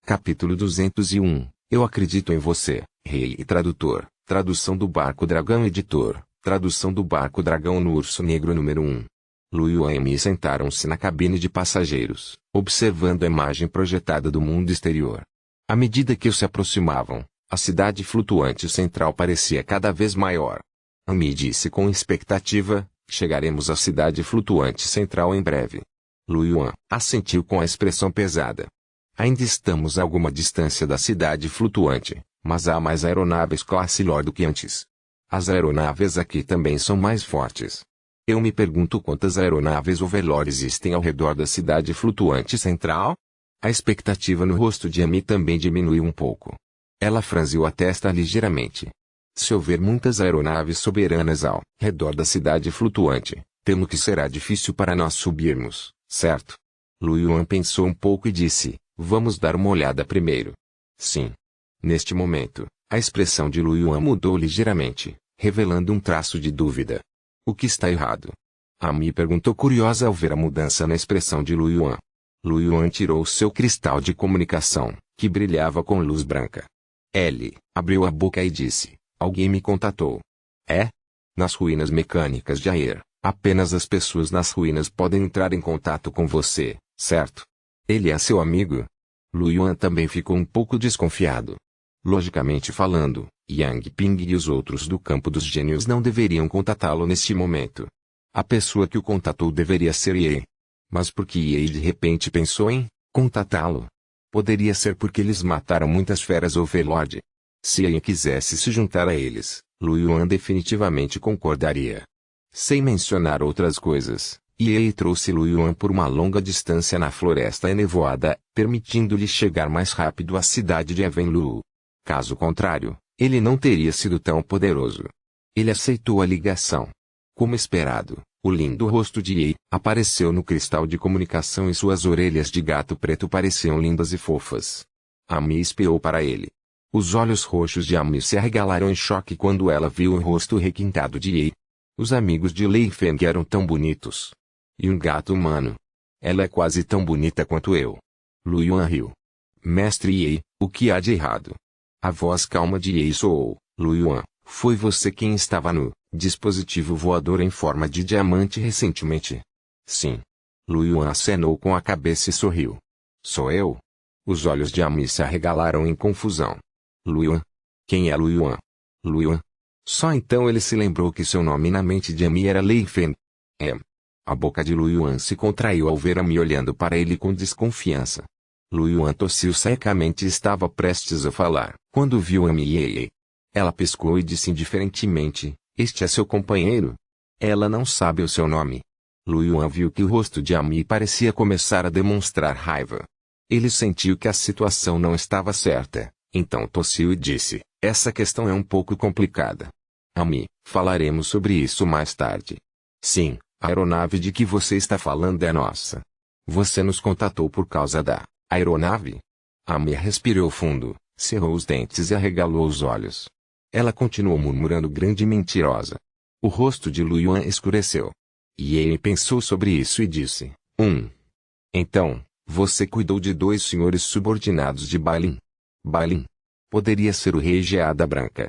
Capítulo 201. Eu acredito em você, rei e tradutor. Tradução do Barco Dragão editor. Tradução do Barco Dragão no Urso Negro número 1. Lu Yuan e Mi sentaram-se na cabine de passageiros, observando a imagem projetada do mundo exterior. À medida que se aproximavam, a cidade flutuante central parecia cada vez maior. Mi disse com expectativa: chegaremos à cidade flutuante central em breve. Lu Yuan assentiu com a expressão pesada. Ainda estamos a alguma distância da cidade flutuante, mas há mais aeronaves classe Lord do que antes. As aeronaves aqui também são mais fortes. Eu me pergunto quantas aeronaves Overlord existem ao redor da cidade flutuante central? A expectativa no rosto de Amy também diminuiu um pouco. Ela franziu a testa ligeiramente. Se houver muitas aeronaves soberanas ao redor da cidade flutuante, temo que será difícil para nós subirmos, certo? Lu Yuan pensou um pouco e disse: vamos dar uma olhada primeiro. Sim. Neste momento, a expressão de Lu Yuan mudou ligeiramente, revelando um traço de dúvida. O que está errado? Amy perguntou curiosa ao ver a mudança na expressão de Lu Yuan. Lu Yuan tirou seu cristal de comunicação, que brilhava com luz branca. Ele abriu a boca e disse: alguém me contatou. É? Nas ruínas mecânicas de Aer, apenas as pessoas nas ruínas podem entrar em contato com você, certo? Ele é seu amigo? Lu Yuan também ficou um pouco desconfiado. Logicamente falando, Yang Ping e os outros do campo dos gênios não deveriam contatá-lo neste momento. A pessoa que o contatou deveria ser Ye. Mas por que Ye de repente pensou em contatá-lo? Poderia ser porque eles mataram muitas feras Overlord. Se Ye quisesse se juntar a eles, Lu Yuan definitivamente concordaria. Sem mencionar outras coisas, Ye trouxe Lu Yuan por uma longa distância na floresta enevoada, permitindo-lhe chegar mais rápido à cidade de Evenlu. Caso contrário, ele não teria sido tão poderoso. Ele aceitou a ligação. Como esperado, o lindo rosto de Ye apareceu no cristal de comunicação e suas orelhas de gato preto pareciam lindas e fofas. Amy espiou para ele. Os olhos roxos de Amy se arregalaram em choque quando ela viu o rosto requintado de Ye. Os amigos de Lei Feng eram tão bonitos. E um gato humano. Ela é quase tão bonita quanto eu. Lu Yuan riu. Mestre Ye, o que há de errado? A voz calma de Ye soou: Lu Yuan, foi você quem estava no dispositivo voador em forma de diamante recentemente? Sim. Lu Yuan acenou com a cabeça e sorriu. Sou eu? Os olhos de Amy se arregalaram em confusão. Lu Yuan? Quem é Lu Yuan? Lu Yuan? Só então ele se lembrou que seu nome na mente de Amy era Lei Feng. A boca de Lu Yuan se contraiu ao ver Amy olhando para ele com desconfiança. Lu Yuan tossiu secamente e estava prestes a falar, quando viu Amy Ye. Ela piscou e disse indiferentemente: este é seu companheiro? Ela não sabe o seu nome. Lu Yuan viu que o rosto de Amy parecia começar a demonstrar raiva. Ele sentiu que a situação não estava certa, então tossiu e disse: essa questão é um pouco complicada. Amy, falaremos sobre isso mais tarde. Sim, a aeronave de que você está falando é nossa. Você nos contatou por causa da aeronave? Amy respirou fundo, cerrou os dentes e arregalou os olhos. Ela continuou murmurando grande e mentirosa. O rosto de Lu Yuan escureceu. E ele pensou sobre isso e disse: Então, você cuidou de dois senhores subordinados de Bailin. Bailin? Poderia ser o rei Geada Branca.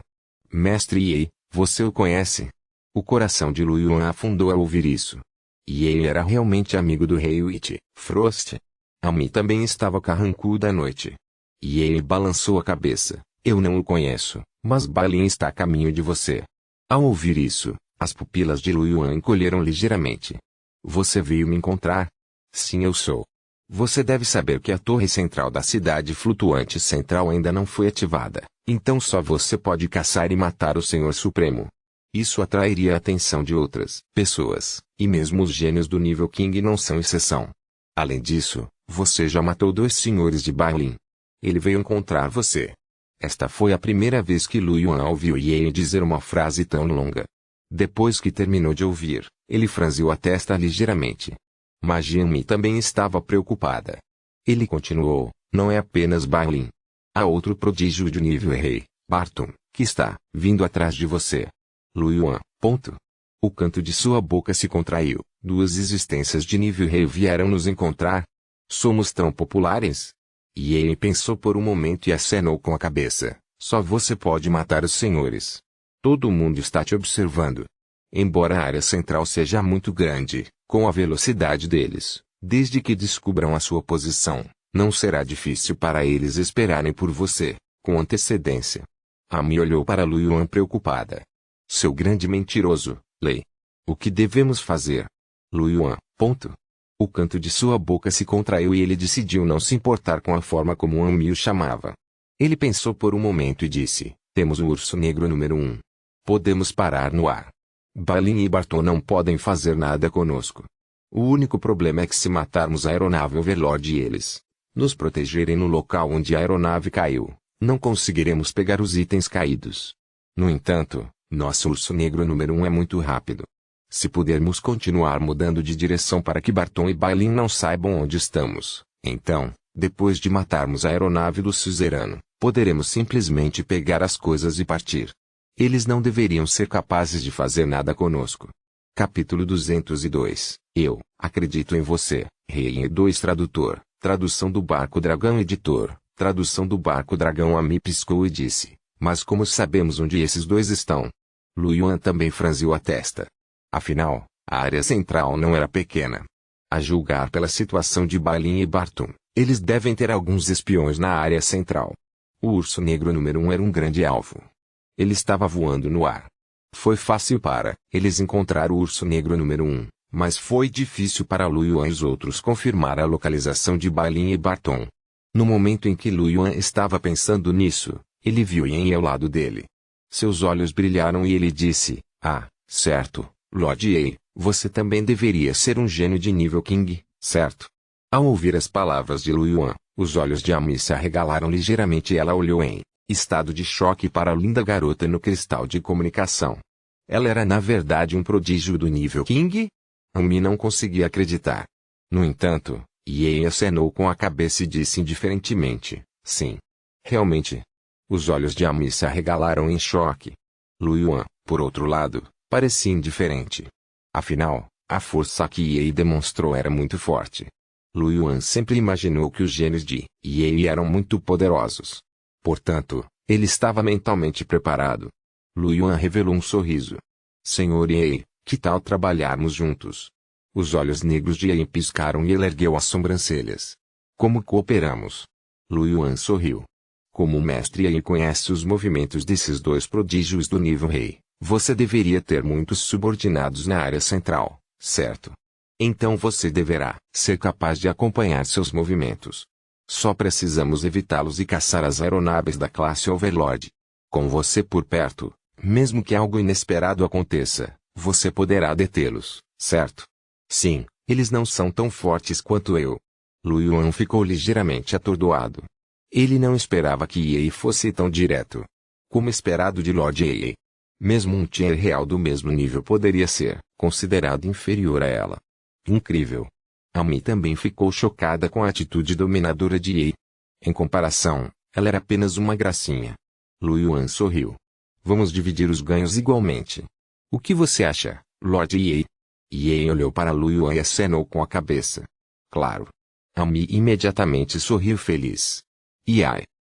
Mestre Ye, você o conhece? O coração de Lu Yuan afundou ao ouvir isso. Ye era realmente amigo do rei Witch, Frost. Amy também estava carrancuda à noite. Ye balançou a cabeça. Eu não o conheço, mas Bailin está a caminho de você. Ao ouvir isso, as pupilas de Lu Yuan encolheram ligeiramente. Você veio me encontrar? Sim, eu sou. Você deve saber que a torre central da cidade flutuante central ainda não foi ativada, então só você pode caçar e matar o Senhor Supremo. Isso atrairia a atenção de outras pessoas, e mesmo os gênios do nível King não são exceção. Além disso, você já matou dois senhores de Bailin. Ele veio encontrar você. Esta foi a primeira vez que Lu Yuan ouviu Ye dizer uma frase tão longa. Depois que terminou de ouvir, ele franziu a testa ligeiramente. Mas Jianmi também estava preocupada. Ele continuou: não é apenas Bailin. Há outro prodígio de nível rei, Barton, que está vindo atrás de você. Lu Yuan, ponto. O canto de sua boca se contraiu. Duas existências de nível rei vieram nos encontrar. Somos tão populares? Ye pensou por um momento e acenou com a cabeça. Só você pode matar os senhores. Todo mundo está te observando. Embora a área central seja muito grande, com a velocidade deles, desde que descubram a sua posição, não será difícil para eles esperarem por você, com antecedência. Amy olhou para Lu Yuan preocupada. Seu grande mentiroso, Lei. O que devemos fazer? Lu Yuan, ponto. O canto de sua boca se contraiu e ele decidiu não se importar com a forma como Amy o chamava. Ele pensou por um momento e disse, temos o urso negro número 1. Podemos parar no ar. Balin e Barton não podem fazer nada conosco. O único problema é que se matarmos a aeronave Overlord e eles nos protegerem no local onde a aeronave caiu, não conseguiremos pegar os itens caídos. No entanto, nosso urso negro número 1 é muito rápido. Se pudermos continuar mudando de direção para que Barton e Balin não saibam onde estamos, então, depois de matarmos a aeronave do suzerano, poderemos simplesmente pegar as coisas e partir. Eles não deveriam ser capazes de fazer nada conosco. Capítulo 202. Eu acredito em você, Rei 2 Tradutor. Tradução do Barco Dragão Editor. Tradução do Barco Dragão. Amy piscou e disse, mas como sabemos onde esses dois estão? Lu Yuan também franziu a testa. Afinal, a área central não era pequena. A julgar pela situação de Balin e Barton, eles devem ter alguns espiões na área central. O urso negro número 1 era um grande alvo. Ele estava voando no ar. Foi fácil para eles encontrar o urso negro número 1, mas foi difícil para Lu Yuan e os outros confirmar a localização de Balin e Barton. No momento em que Lu Yuan estava pensando nisso, ele viu Yen ao lado dele. Seus olhos brilharam e ele disse, certo, Lord Ye, você também deveria ser um gênio de nível King, certo? Ao ouvir as palavras de Lu Yuan, os olhos de Amy se arregalaram ligeiramente e ela olhou em estado de choque para a linda garota no cristal de comunicação. Ela era na verdade um prodígio do nível King? Amy não conseguia acreditar. No entanto, Ye acenou com a cabeça e disse indiferentemente, sim. Realmente. Os olhos de Amy se arregalaram em choque. Lu Yuan, por outro lado, parecia indiferente. Afinal, a força que Ye demonstrou era muito forte. Lu Yuan sempre imaginou que os gênios de Ye eram muito poderosos. Portanto, ele estava mentalmente preparado. Lu Yuan revelou um sorriso. Senhor Ye, que tal trabalharmos juntos? Os olhos negros de Ye piscaram e ele ergueu as sobrancelhas. Como cooperamos? Lu Yuan sorriu. Como o mestre Ye conhece os movimentos desses dois prodígios do nível rei, você deveria ter muitos subordinados na área central, certo? Então você deverá ser capaz de acompanhar seus movimentos. Só precisamos evitá-los e caçar as aeronaves da classe Overlord. Com você por perto, mesmo que algo inesperado aconteça, você poderá detê-los, certo? Sim, eles não são tão fortes quanto eu. Lu Yuan ficou ligeiramente atordoado. Ele não esperava que Ye fosse tão direto. Como esperado de Lord Ye. Mesmo um tier real do mesmo nível poderia ser considerado inferior a ela. Incrível. Amy também ficou chocada com a atitude dominadora de Ye. Em comparação, ela era apenas uma gracinha. Lu Yuan sorriu. Vamos dividir os ganhos igualmente. O que você acha, Lord Ye? Ye olhou para Lu Yuan e acenou com a cabeça. Claro. Amy imediatamente sorriu feliz.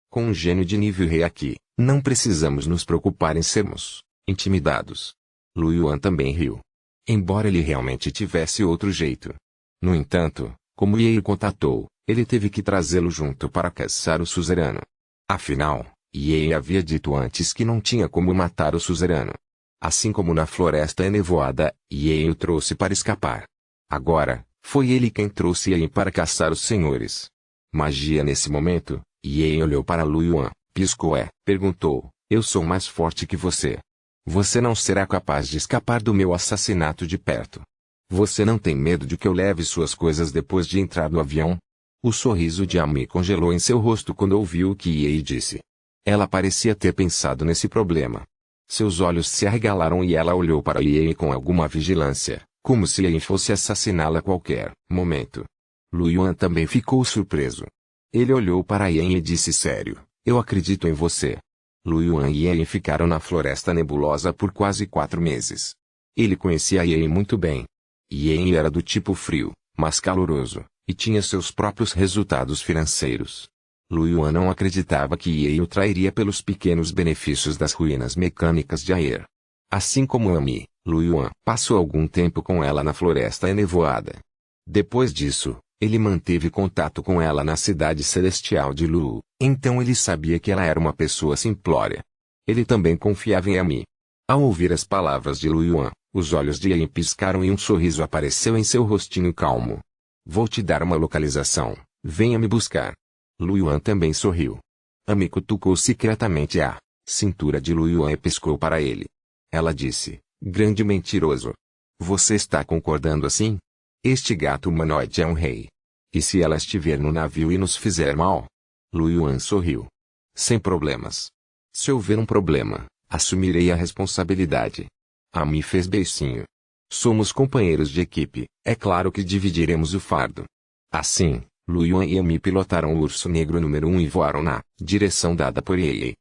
Com um gênio de nível rei aqui, não precisamos nos preocupar em sermos intimidados. Lu Yuan também riu. Embora ele realmente tivesse outro jeito. No entanto, como Ye o contatou, ele teve que trazê-lo junto para caçar o suzerano. Afinal, Ye havia dito antes que não tinha como matar o suzerano. Assim como na floresta enevoada, Ye o trouxe para escapar. Agora, foi ele quem trouxe Ye para caçar os senhores. Magia nesse momento, Ye olhou para Lu Yuan, piscou perguntou, eu sou mais forte que você. Você não será capaz de escapar do meu assassinato de perto. Você não tem medo de que eu leve suas coisas depois de entrar no avião? O sorriso de Amy congelou em seu rosto quando ouviu o que Ye disse. Ela parecia ter pensado nesse problema. Seus olhos se arregalaram e ela olhou para Ye com alguma vigilância, como se Ye fosse assassiná-la a qualquer momento. Lu Yuan também ficou surpreso. Ele olhou para Ye e disse sério, eu acredito em você. Lu Yuan e Ye ficaram na Floresta Nebulosa por quase 4 meses. Ele conhecia Ye muito bem. Ye era do tipo frio, mas caloroso, e tinha seus próprios resultados financeiros. Lu Yuan não acreditava que Ye o trairia pelos pequenos benefícios das ruínas mecânicas de Aer. Assim como Ami, Lu Yuan passou algum tempo com ela na floresta enevoada. Depois disso, ele manteve contato com ela na cidade celestial de Lu, então ele sabia que ela era uma pessoa simplória. Ele também confiava em Ami. Ao ouvir as palavras de Lu Yuan, os olhos de Ye piscaram e um sorriso apareceu em seu rostinho calmo. Vou te dar uma localização, venha me buscar. Lu Yuan também sorriu. Ami cutucou secretamente a cintura de Lu Yuan e piscou para ele. Ela disse, grande mentiroso. Você está concordando assim? Este gato humanoide é um rei. E se ela estiver no navio e nos fizer mal? Lu Yuan sorriu. Sem problemas. Se houver um problema, assumirei a responsabilidade. Ami fez beicinho. Somos companheiros de equipe, é claro que dividiremos o fardo. Assim, Lu Yuan e Ami pilotaram o urso negro número 1 e voaram na direção dada por Ye.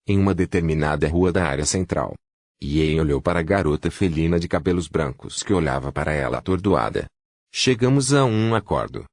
Em uma determinada rua da área central. Ye olhou para a garota felina de cabelos brancos que olhava para ela atordoada. Chegamos a um acordo.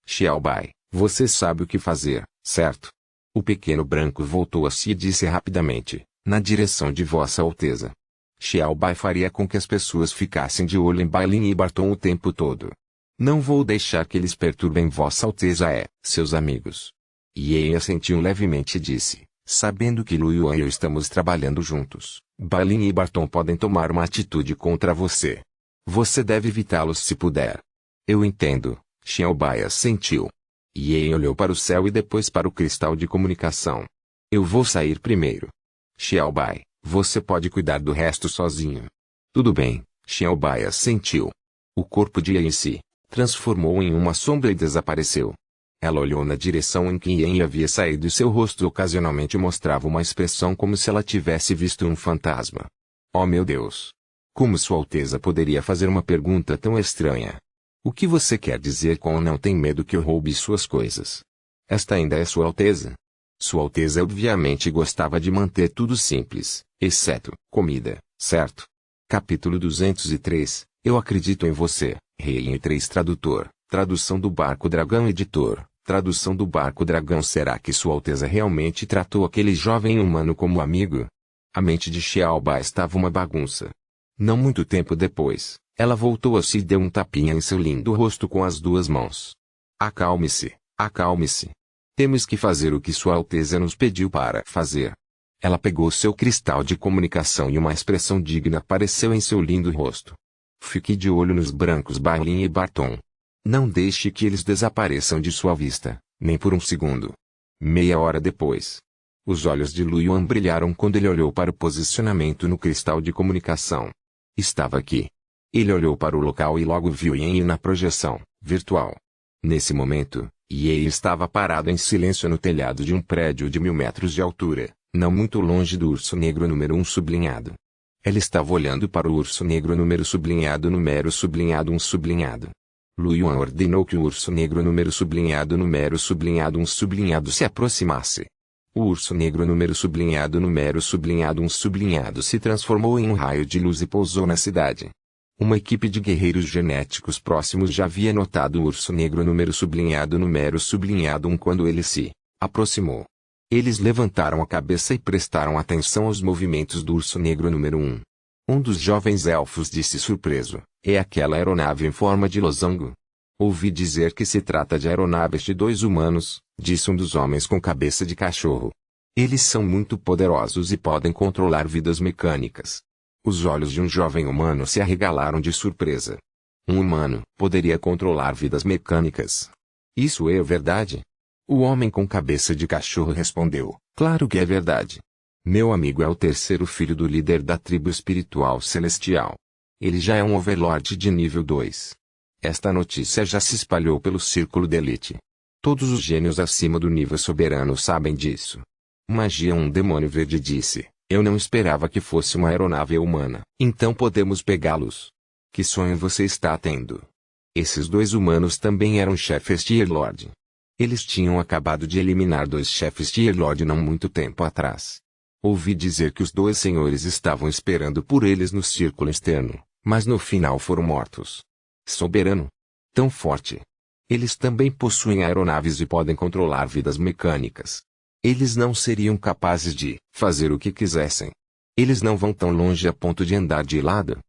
Xiaobai, você sabe o que fazer, certo? O pequeno branco voltou a si e disse rapidamente, na direção de Vossa Alteza. Xiaobai faria com que as pessoas ficassem de olho em Bailin e Barton o tempo todo. Não vou deixar que eles perturbem Vossa Alteza seus amigos. Ye assentiu levemente e disse, sabendo que Lu Yuan e eu estamos trabalhando juntos, Bailin e Barton podem tomar uma atitude contra você. Você deve evitá-los se puder. Eu entendo, Xiaobai assentiu. Ye olhou para o céu e depois para o cristal de comunicação. Eu vou sair primeiro. Xiaobai, você pode cuidar do resto sozinho. Tudo bem, Xiaobai assentiu. O corpo de Ye se transformou em uma sombra e desapareceu. Ela olhou na direção em que Ye havia saído e seu rosto ocasionalmente mostrava uma expressão como se ela tivesse visto um fantasma. Oh meu Deus! Como Sua Alteza poderia fazer uma pergunta tão estranha? O que você quer dizer com não tem medo que eu roube suas coisas? Esta ainda é Sua Alteza? Sua Alteza obviamente gostava de manter tudo simples, exceto comida, certo? Capítulo 203, Eu acredito em você, Rei em 3 Tradutor. Tradução do Barco Dragão Editor. Tradução do Barco Dragão. Será que Sua Alteza realmente tratou aquele jovem humano como amigo? A mente de Xiaobai estava uma bagunça. Não muito tempo depois, ela voltou a si e deu um tapinha em seu lindo rosto com as 2 mãos. Acalme-se, acalme-se. Temos que fazer o que Sua Alteza nos pediu para fazer. Ela pegou seu cristal de comunicação e uma expressão digna apareceu em seu lindo rosto. Fique de olho nos brancos Bailin e Barton. Não deixe que eles desapareçam de sua vista, nem por um segundo. Meia hora depois. Os olhos de Lu Yuan brilharam quando ele olhou para o posicionamento no cristal de comunicação. Estava aqui. Ele olhou para o local e logo viu Ye na projeção virtual. Nesse momento, Ye estava parado em silêncio no telhado de um prédio de 1000 metros de altura, não muito longe do urso negro número 1 sublinhado. Ela estava olhando para o urso negro número 1 sublinhado. Lu Yuan ordenou que o urso negro número 1 sublinhado se aproximasse. O urso negro número 1 sublinhado se transformou em um raio de luz e pousou na cidade. Uma equipe de guerreiros genéticos próximos já havia notado o urso negro número 1 quando ele se aproximou. Eles levantaram a cabeça e prestaram atenção aos movimentos do urso negro número 1. Um dos jovens elfos disse surpreso, é aquela aeronave em forma de losango? Ouvi dizer que se trata de aeronaves de 2 humanos, disse um dos homens com cabeça de cachorro. Eles são muito poderosos e podem controlar vidas mecânicas. Os olhos de um jovem humano se arregalaram de surpresa. Um humano poderia controlar vidas mecânicas. Isso é verdade? O homem com cabeça de cachorro respondeu, claro que é verdade. Meu amigo é o 3º filho do líder da tribo espiritual celestial. Ele já é um overlord de nível 2. Esta notícia já se espalhou pelo círculo de elite. Todos os gênios acima do nível soberano sabem disso. Magia. Um demônio verde disse, eu não esperava que fosse uma aeronave humana. Então podemos pegá-los. Que sonho você está tendo? Esses 2 humanos também eram chefes Tier Lord. Eles tinham acabado de eliminar 2 chefes Tier Lord não muito tempo atrás. Ouvi dizer que os 2 senhores estavam esperando por eles no círculo externo, mas no final foram mortos. Soberano? Tão forte. Eles também possuem aeronaves e podem controlar vidas mecânicas. Eles não seriam capazes de fazer o que quisessem. Eles não vão tão longe a ponto de andar de lado.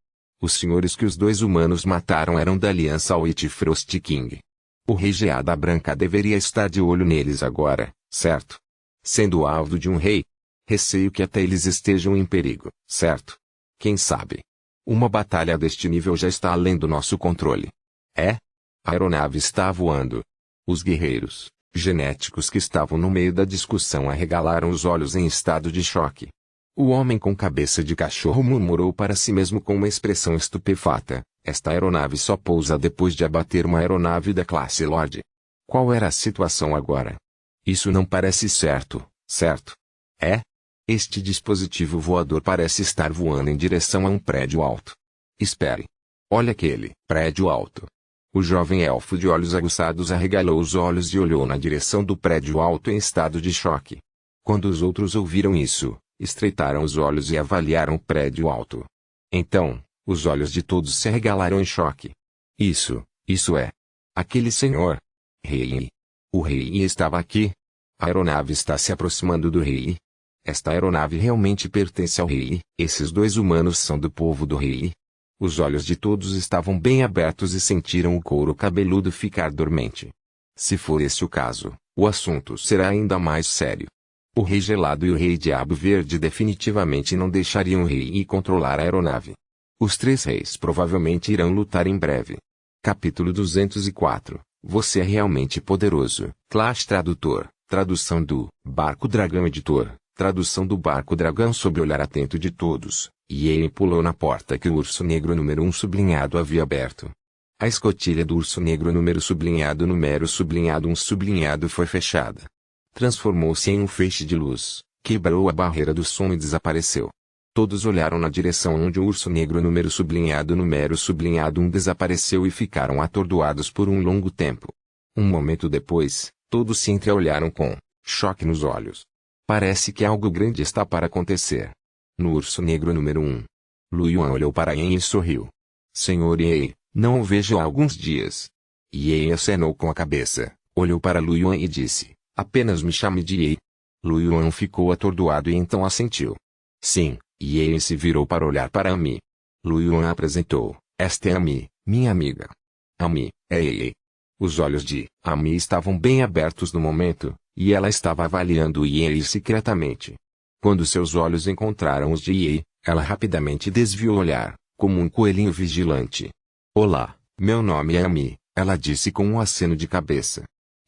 Os senhores que os dois humanos mataram eram da aliança Witch Frost King. O rei Geada Branca deveria estar de olho neles agora, certo? Sendo alvo de um rei. Receio que até eles estejam em perigo, certo? Quem sabe? Uma batalha deste nível já está além do nosso controle. É? A aeronave está voando. Os guerreiros genéticos que estavam no meio da discussão arregalaram os olhos em estado de choque. O homem com cabeça de cachorro murmurou para si mesmo com uma expressão estupefata: esta aeronave só pousa depois de abater uma aeronave da classe Lorde. Qual era a situação agora? Isso não parece certo, certo? É? Este dispositivo voador parece estar voando em direção a um prédio alto. Espere. Olha aquele prédio alto. O jovem elfo de olhos aguçados arregalou os olhos e olhou na direção do prédio alto em estado de choque. Quando os outros ouviram isso, estreitaram os olhos e avaliaram o prédio alto. Então, os olhos de todos se arregalaram em choque. Isso é. Aquele senhor. Rei. O rei estava aqui. A aeronave está se aproximando do rei. Esta aeronave realmente pertence ao rei. Esses dois humanos são do povo do rei. Os olhos de todos estavam bem abertos e sentiram o couro cabeludo ficar dormente. Se for esse o caso, o assunto será ainda mais sério. O Rei Gelado e o Rei Diabo Verde definitivamente não deixariam o rei controlar a aeronave. Os três reis provavelmente irão lutar em breve. Capítulo 204. Você é realmente poderoso. Clash Tradutor. Tradução do Barco Dragão Editor. Tradução do Barco Dragão sob o olhar atento de todos. E ele pulou na porta que o urso negro número 1 sublinhado havia aberto. A escotilha do urso negro número 1 sublinhado foi fechada. Transformou-se em um feixe de luz, quebrou a barreira do som e desapareceu. Todos olharam na direção onde o urso negro número 1 desapareceu e ficaram atordoados por um longo tempo. Um momento depois, todos se entreolharam com choque nos olhos. Parece que algo grande está para acontecer. No urso negro número 1. Lu Yuan olhou para Yen e sorriu. Senhor Ye, não o vejo há alguns dias. Ye acenou com a cabeça, olhou para Lu Yuan e disse, apenas me chame de Ye. Lu Yuan ficou atordoado e então assentiu. Sim, Ye se virou para olhar para Ami. Lu Yuan apresentou, esta é Ami, minha amiga. Ami, é Ye. Os olhos de Ami estavam bem abertos no momento, e ela estava avaliando Ye secretamente. Quando seus olhos encontraram os de Ye, ela rapidamente desviou o olhar, como um coelhinho vigilante. Olá, meu nome é Ami, ela disse com um aceno de cabeça.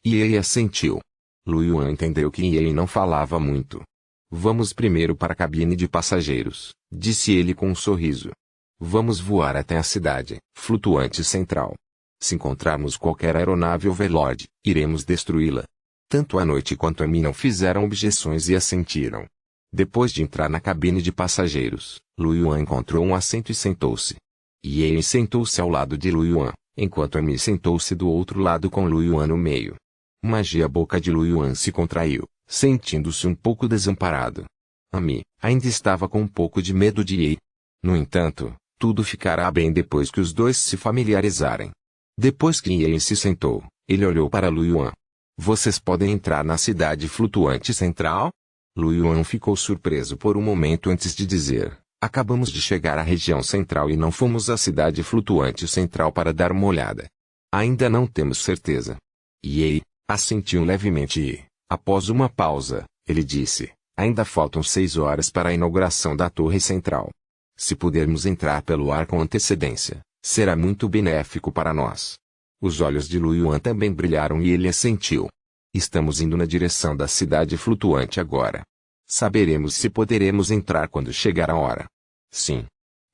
Ye assentiu. Lu Yuan entendeu que Ye não falava muito. Vamos primeiro para a cabine de passageiros, disse ele com um sorriso. Vamos voar até a cidade flutuante central. Se encontrarmos qualquer aeronave Overlord, iremos destruí-la. Tanto a noite quanto a mim não fizeram objeções e assentiram. Depois de entrar na cabine de passageiros, Lu Yuan encontrou um assento e sentou-se. Ye sentou-se ao lado de Lu Yuan, enquanto Ami sentou-se do outro lado com Lu Yuan no meio. A boca de Lu Yuan se contraiu, sentindo-se um pouco desamparado. Ami ainda estava com um pouco de medo de Ye. No entanto, tudo ficará bem depois que os dois se familiarizarem. Depois que Ye se sentou, ele olhou para Lu Yuan. Vocês podem entrar na cidade flutuante central? Lu Yuan ficou surpreso por um momento antes de dizer, acabamos de chegar à região central e não fomos à cidade flutuante central para dar uma olhada. Ainda não temos certeza. Ye assentiu levemente e, após uma pausa, ele disse, ainda faltam 6 horas para a inauguração da torre central. Se pudermos entrar pelo ar com antecedência, será muito benéfico para nós. Os olhos de Lu Yuan também brilharam e ele assentiu. Estamos indo na direção da cidade flutuante agora. Saberemos se poderemos entrar quando chegar a hora. Sim.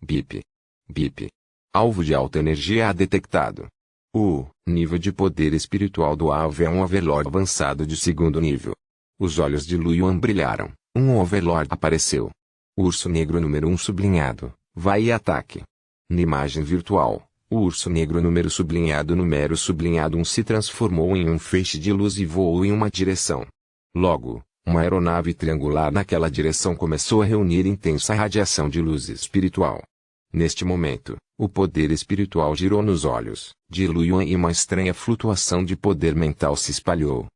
Bip. Bip. Alvo de alta energia detectado. O nível de poder espiritual do alvo é um Overlord avançado de 2º nível. Os olhos de Lu Yuan brilharam. Um Overlord apareceu. Urso negro número 1 sublinhado. Vai e ataque. Na imagem virtual, o urso negro número 1 se transformou em um feixe de luz e voou em uma direção. Logo, uma aeronave triangular naquela direção começou a reunir intensa radiação de luz espiritual. Neste momento, o poder espiritual girou nos olhos de Lu Yuan e uma estranha flutuação de poder mental se espalhou.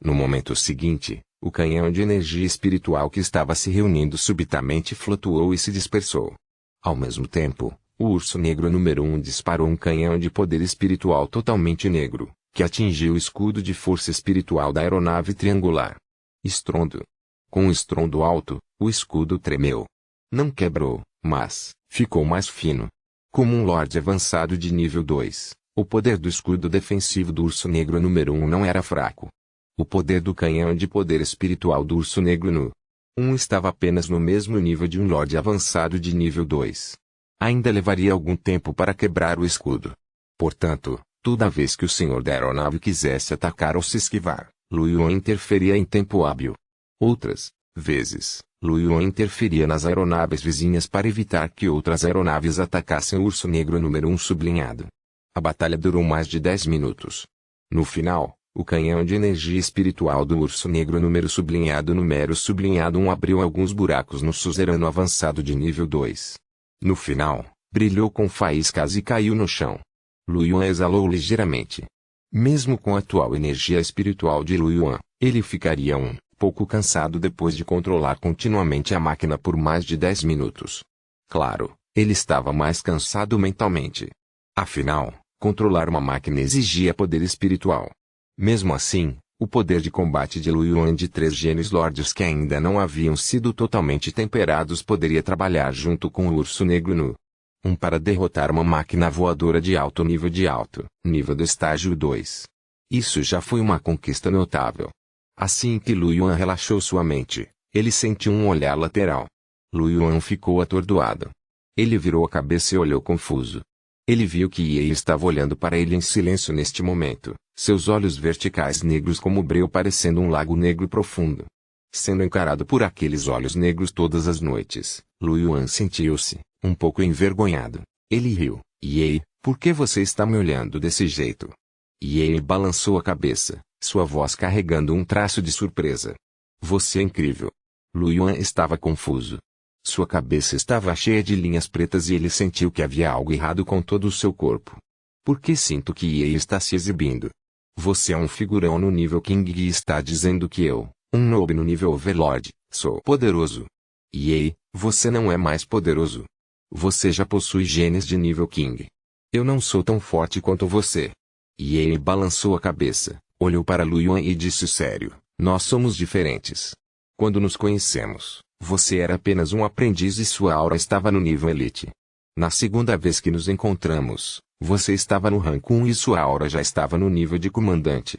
No momento seguinte, o canhão de energia espiritual que estava se reunindo subitamente flutuou e se dispersou. Ao mesmo tempo, o urso negro número 1 disparou um canhão de poder espiritual totalmente negro, que atingiu o escudo de força espiritual da aeronave triangular. Estrondo. Com um estrondo alto, o escudo tremeu. Não quebrou, mas ficou mais fino. Como um Lorde avançado de nível 2, o poder do escudo defensivo do urso negro número 1 não era fraco. O poder do canhão de poder espiritual do urso negro no 1 estava apenas no mesmo nível de um Lorde avançado de nível 2. Ainda levaria algum tempo para quebrar o escudo. Portanto, toda vez que o senhor da aeronave quisesse atacar ou se esquivar, Lu Yuan interferia em tempo hábil. Outras vezes, Lu Yuan interferia nas aeronaves vizinhas para evitar que outras aeronaves atacassem o urso negro número 1 sublinhado. A batalha durou mais de 10 minutos. No final, o canhão de energia espiritual do urso negro número 1 abriu alguns buracos no suzerano avançado de nível 2. No final, brilhou com faíscas e caiu no chão. Lu Yuan exalou ligeiramente. Mesmo com a atual energia espiritual de Lu Yuan, ele ficaria um pouco cansado depois de controlar continuamente a máquina por mais de 10 minutos. Claro, ele estava mais cansado mentalmente. Afinal, controlar uma máquina exigia poder espiritual. Mesmo assim, o poder de combate de Lu Yuan de 3 gênios lordes que ainda não haviam sido totalmente temperados poderia trabalhar junto com o urso negro no 1 para derrotar uma máquina voadora de alto nível do estágio 2. Isso já foi uma conquista notável. Assim que Lu Yuan relaxou sua mente, ele sentiu um olhar lateral. Lu Yuan ficou atordoado. Ele virou a cabeça e olhou confuso. Ele viu que Ye estava olhando para ele em silêncio neste momento, seus olhos verticais negros como breu parecendo um lago negro profundo. Sendo encarado por aqueles olhos negros todas as noites, Lu Yuan sentiu-se um pouco envergonhado. Ele riu. Ye, por que você está me olhando desse jeito? Ye balançou a cabeça, sua voz carregando um traço de surpresa. Você é incrível. Lu Yuan estava confuso. Sua cabeça estava cheia de linhas pretas e ele sentiu que havia algo errado com todo o seu corpo. Por que sinto que Ye está se exibindo? Você é um figurão no nível King e está dizendo que eu, um noob no nível Overlord, sou poderoso. Ye, você não é mais poderoso. Você já possui genes de nível King. Eu não sou tão forte quanto você. Ye balançou a cabeça, olhou para Lu Yuan e disse sério, nós somos diferentes. Quando nos conhecemos, você era apenas um aprendiz e sua aura estava no nível Elite. Na segunda vez que nos encontramos, você estava no rank 1 e sua aura já estava no nível de comandante.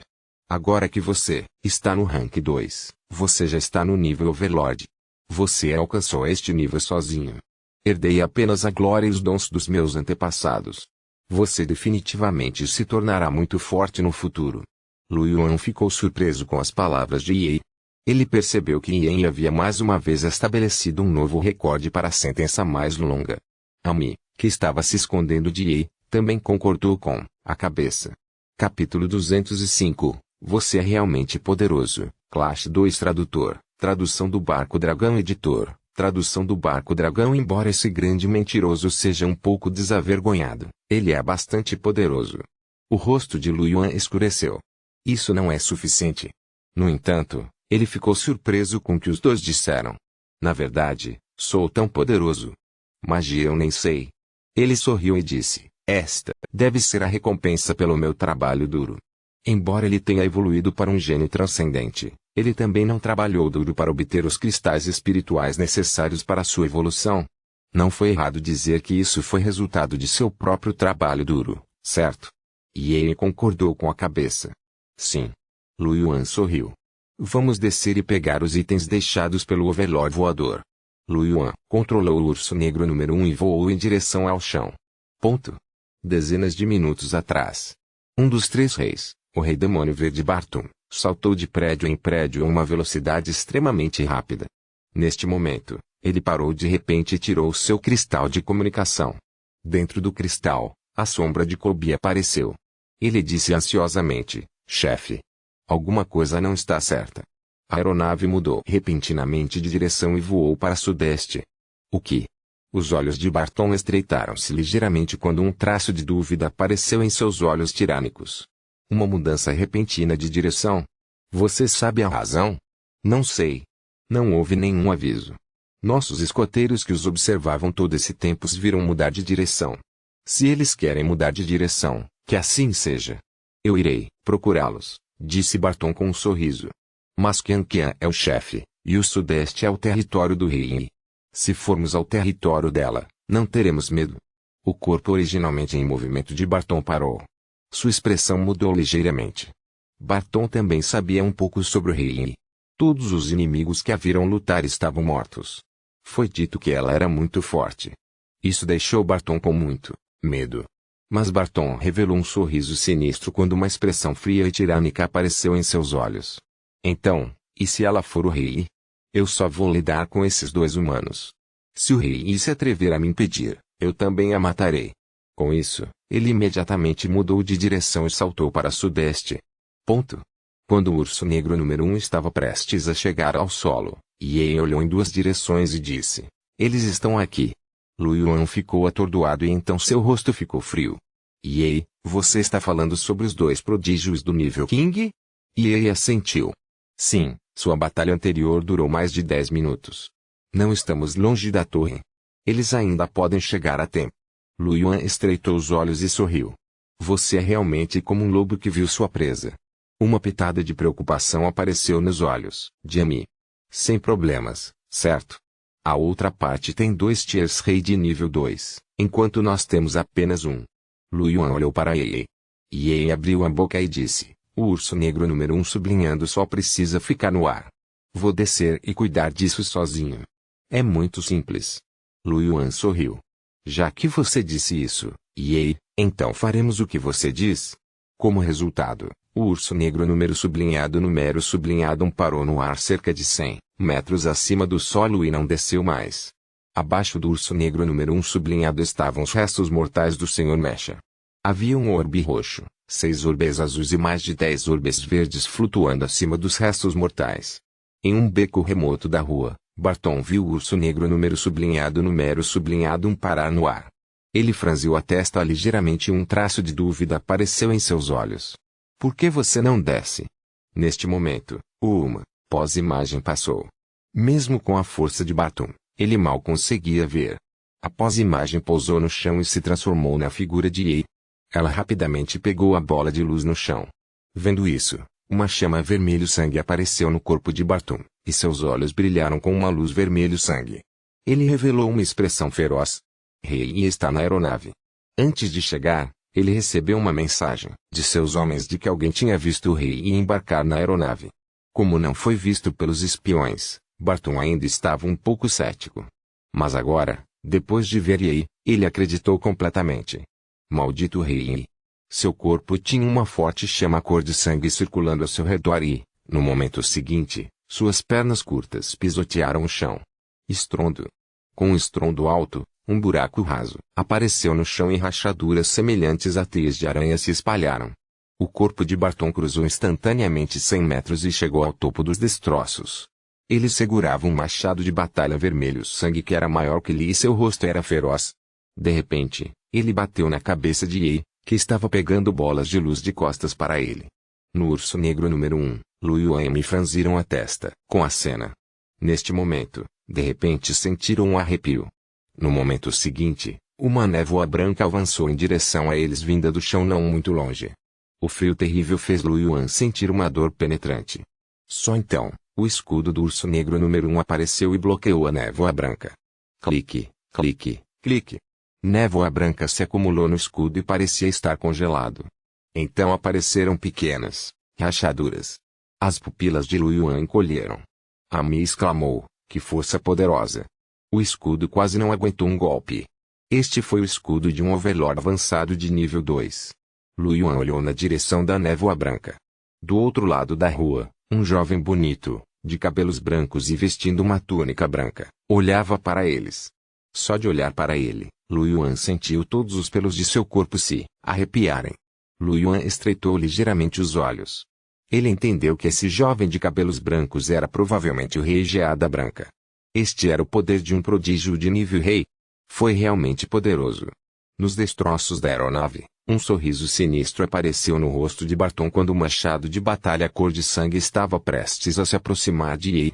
Agora que você está no rank 2, você já está no nível Overlord. Você alcançou este nível sozinho. Herdei apenas a glória e os dons dos meus antepassados. Você definitivamente se tornará muito forte no futuro. Lu Yuan ficou surpreso com as palavras de Ye. Ele percebeu que Ye havia mais uma vez estabelecido um novo recorde para a sentença mais longa. Ami, que estava se escondendo de Ye, também concordou com a cabeça. Capítulo 205. Você é realmente poderoso. Clash 2 Tradutor. Tradução do Barco Dragão Editor. Tradução do Barco Dragão. Embora esse grande mentiroso seja um pouco desavergonhado, ele é bastante poderoso. O rosto de Lu Yuan escureceu. Isso não é suficiente. No entanto, ele ficou surpreso com o que os dois disseram. Na verdade, sou tão poderoso. Magia eu nem sei. Ele sorriu e disse, esta deve ser a recompensa pelo meu trabalho duro. Embora ele tenha evoluído para um gênio transcendente, ele também não trabalhou duro para obter os cristais espirituais necessários para sua evolução. Não foi errado dizer que isso foi resultado de seu próprio trabalho duro, certo? E ele concordou com a cabeça. Sim. Lu Yuan sorriu. Vamos descer e pegar os itens deixados pelo Overlord voador. Lu Yuan controlou o urso negro número 1 e voou em direção ao chão. Ponto. Dezenas de minutos atrás. Um dos 3 reis, o rei demônio verde Bartum, saltou de prédio em prédio a uma velocidade extremamente rápida. Neste momento, ele parou de repente e tirou seu cristal de comunicação. Dentro do cristal, a sombra de Kobe apareceu. Ele disse ansiosamente, chefe. Alguma coisa não está certa. A aeronave mudou repentinamente de direção e voou para sudeste. O que? Os olhos de Barton estreitaram-se ligeiramente quando um traço de dúvida apareceu em seus olhos tirânicos. Uma mudança repentina de direção. Você sabe a razão? Não sei. Não houve nenhum aviso. Nossos escoteiros que os observavam todo esse tempo os viram mudar de direção. Se eles querem mudar de direção, que assim seja. Eu irei procurá-los, disse Barton com um sorriso. Mas Qianqian é o chefe, e o sudeste é o território do rei. Se formos ao território dela, não teremos medo. O corpo originalmente em movimento de Barton parou. Sua expressão mudou ligeiramente. Barton também sabia um pouco sobre o rei. Todos os inimigos que a viram lutar estavam mortos. Foi dito que ela era muito forte. Isso deixou Barton com muito medo. Mas Barton revelou um sorriso sinistro quando uma expressão fria e tirânica apareceu em seus olhos. Então, e se ela for o rei? Eu só vou lidar com esses dois humanos. Se o rei se atrever a me impedir, eu também a matarei. Com isso, ele imediatamente mudou de direção e saltou para sudeste. Ponto. Quando o urso negro número 1 estava prestes a chegar ao solo, Ye olhou em duas direções e disse: Eles estão aqui. Lu Yuan ficou atordoado e então seu rosto ficou frio. Ye, você está falando sobre os dois prodígios do nível King? Ye assentiu. Sim, sua batalha anterior durou mais de 10 minutos. Não estamos longe da torre. Eles ainda podem chegar a tempo. Lu Yuan estreitou os olhos e sorriu. Você é realmente como um lobo que viu sua presa. Uma pitada de preocupação apareceu nos olhos de Ami. Sem problemas, certo? A outra parte tem 2 tiers rei de nível 2, enquanto nós temos apenas um. Lu Yuan olhou para Ye. Ye abriu a boca e disse: O urso negro número 1 sublinhando só precisa ficar no ar. Vou descer e cuidar disso sozinho. É muito simples. Lu Yuan sorriu. Já que você disse isso, Ye, então faremos o que você diz. Como resultado, o urso negro número 1 parou no ar cerca de 100 metros acima do solo e não desceu mais. Abaixo do urso negro número 1 estavam os restos mortais do Sr. Mecha. Havia um orbe roxo, 6 orbes azuis e mais de 10 orbes verdes flutuando acima dos restos mortais. Em um beco remoto da rua, Barton viu o urso negro número 1 parar no ar. Ele franziu a testa ligeiramente e um traço de dúvida apareceu em seus olhos. Por que você não desce? Neste momento, uma pós-imagem passou. Mesmo com a força de Barton, ele mal conseguia ver. A pós-imagem pousou no chão e se transformou na figura de Ye. Ela rapidamente pegou a bola de luz no chão. Vendo isso, uma chama vermelho-sangue apareceu no corpo de Barton, e seus olhos brilharam com uma luz vermelho-sangue. Ele revelou uma expressão feroz. Rei está na aeronave. Antes de chegar, ele recebeu uma mensagem de seus homens de que alguém tinha visto o rei embarcar na aeronave. Como não foi visto pelos espiões, Barton ainda estava um pouco cético. Mas agora, depois de ver Ye, ele acreditou completamente. Maldito rei! Seu corpo tinha uma forte chama cor de sangue circulando ao seu redor e, no momento seguinte, suas pernas curtas pisotearam o chão. Estrondo. Com um estrondo alto, um buraco raso apareceu no chão e rachaduras semelhantes a teias de aranha se espalharam. O corpo de Barton cruzou instantaneamente 100 metros e chegou ao topo dos destroços. Ele segurava um machado de batalha vermelho-sangue que era maior que ele e seu rosto era feroz. De repente, ele bateu na cabeça de Ye, que estava pegando bolas de luz de costas para ele. No urso negro número 1, Lu Yuan e Ami franziram a testa com a cena. Neste momento, de repente sentiram um arrepio. No momento seguinte, uma névoa branca avançou em direção a eles vinda do chão não muito longe. O frio terrível fez Lu Yuan sentir uma dor penetrante. Só então, o escudo do urso negro número 1 apareceu e bloqueou a névoa branca. Clique, clique, clique. Névoa branca se acumulou no escudo e parecia estar congelado. Então apareceram pequenas rachaduras. As pupilas de Lu Yuan encolheram. Ami exclamou: que força poderosa! O escudo quase não aguentou um golpe. Este foi o escudo de um overlord avançado de nível 2. Lu Yuan olhou na direção da névoa branca. Do outro lado da rua, um jovem bonito, de cabelos brancos e vestindo uma túnica branca, olhava para eles. Só de olhar para ele, Lu Yuan sentiu todos os pelos de seu corpo se arrepiarem. Lu Yuan estreitou ligeiramente os olhos. Ele entendeu que esse jovem de cabelos brancos era provavelmente o rei Geada Branca. Este era o poder de um prodígio de nível rei. Foi realmente poderoso. Nos destroços da aeronave, um sorriso sinistro apareceu no rosto de Barton quando o machado de batalha cor de sangue estava prestes a se aproximar de Yi.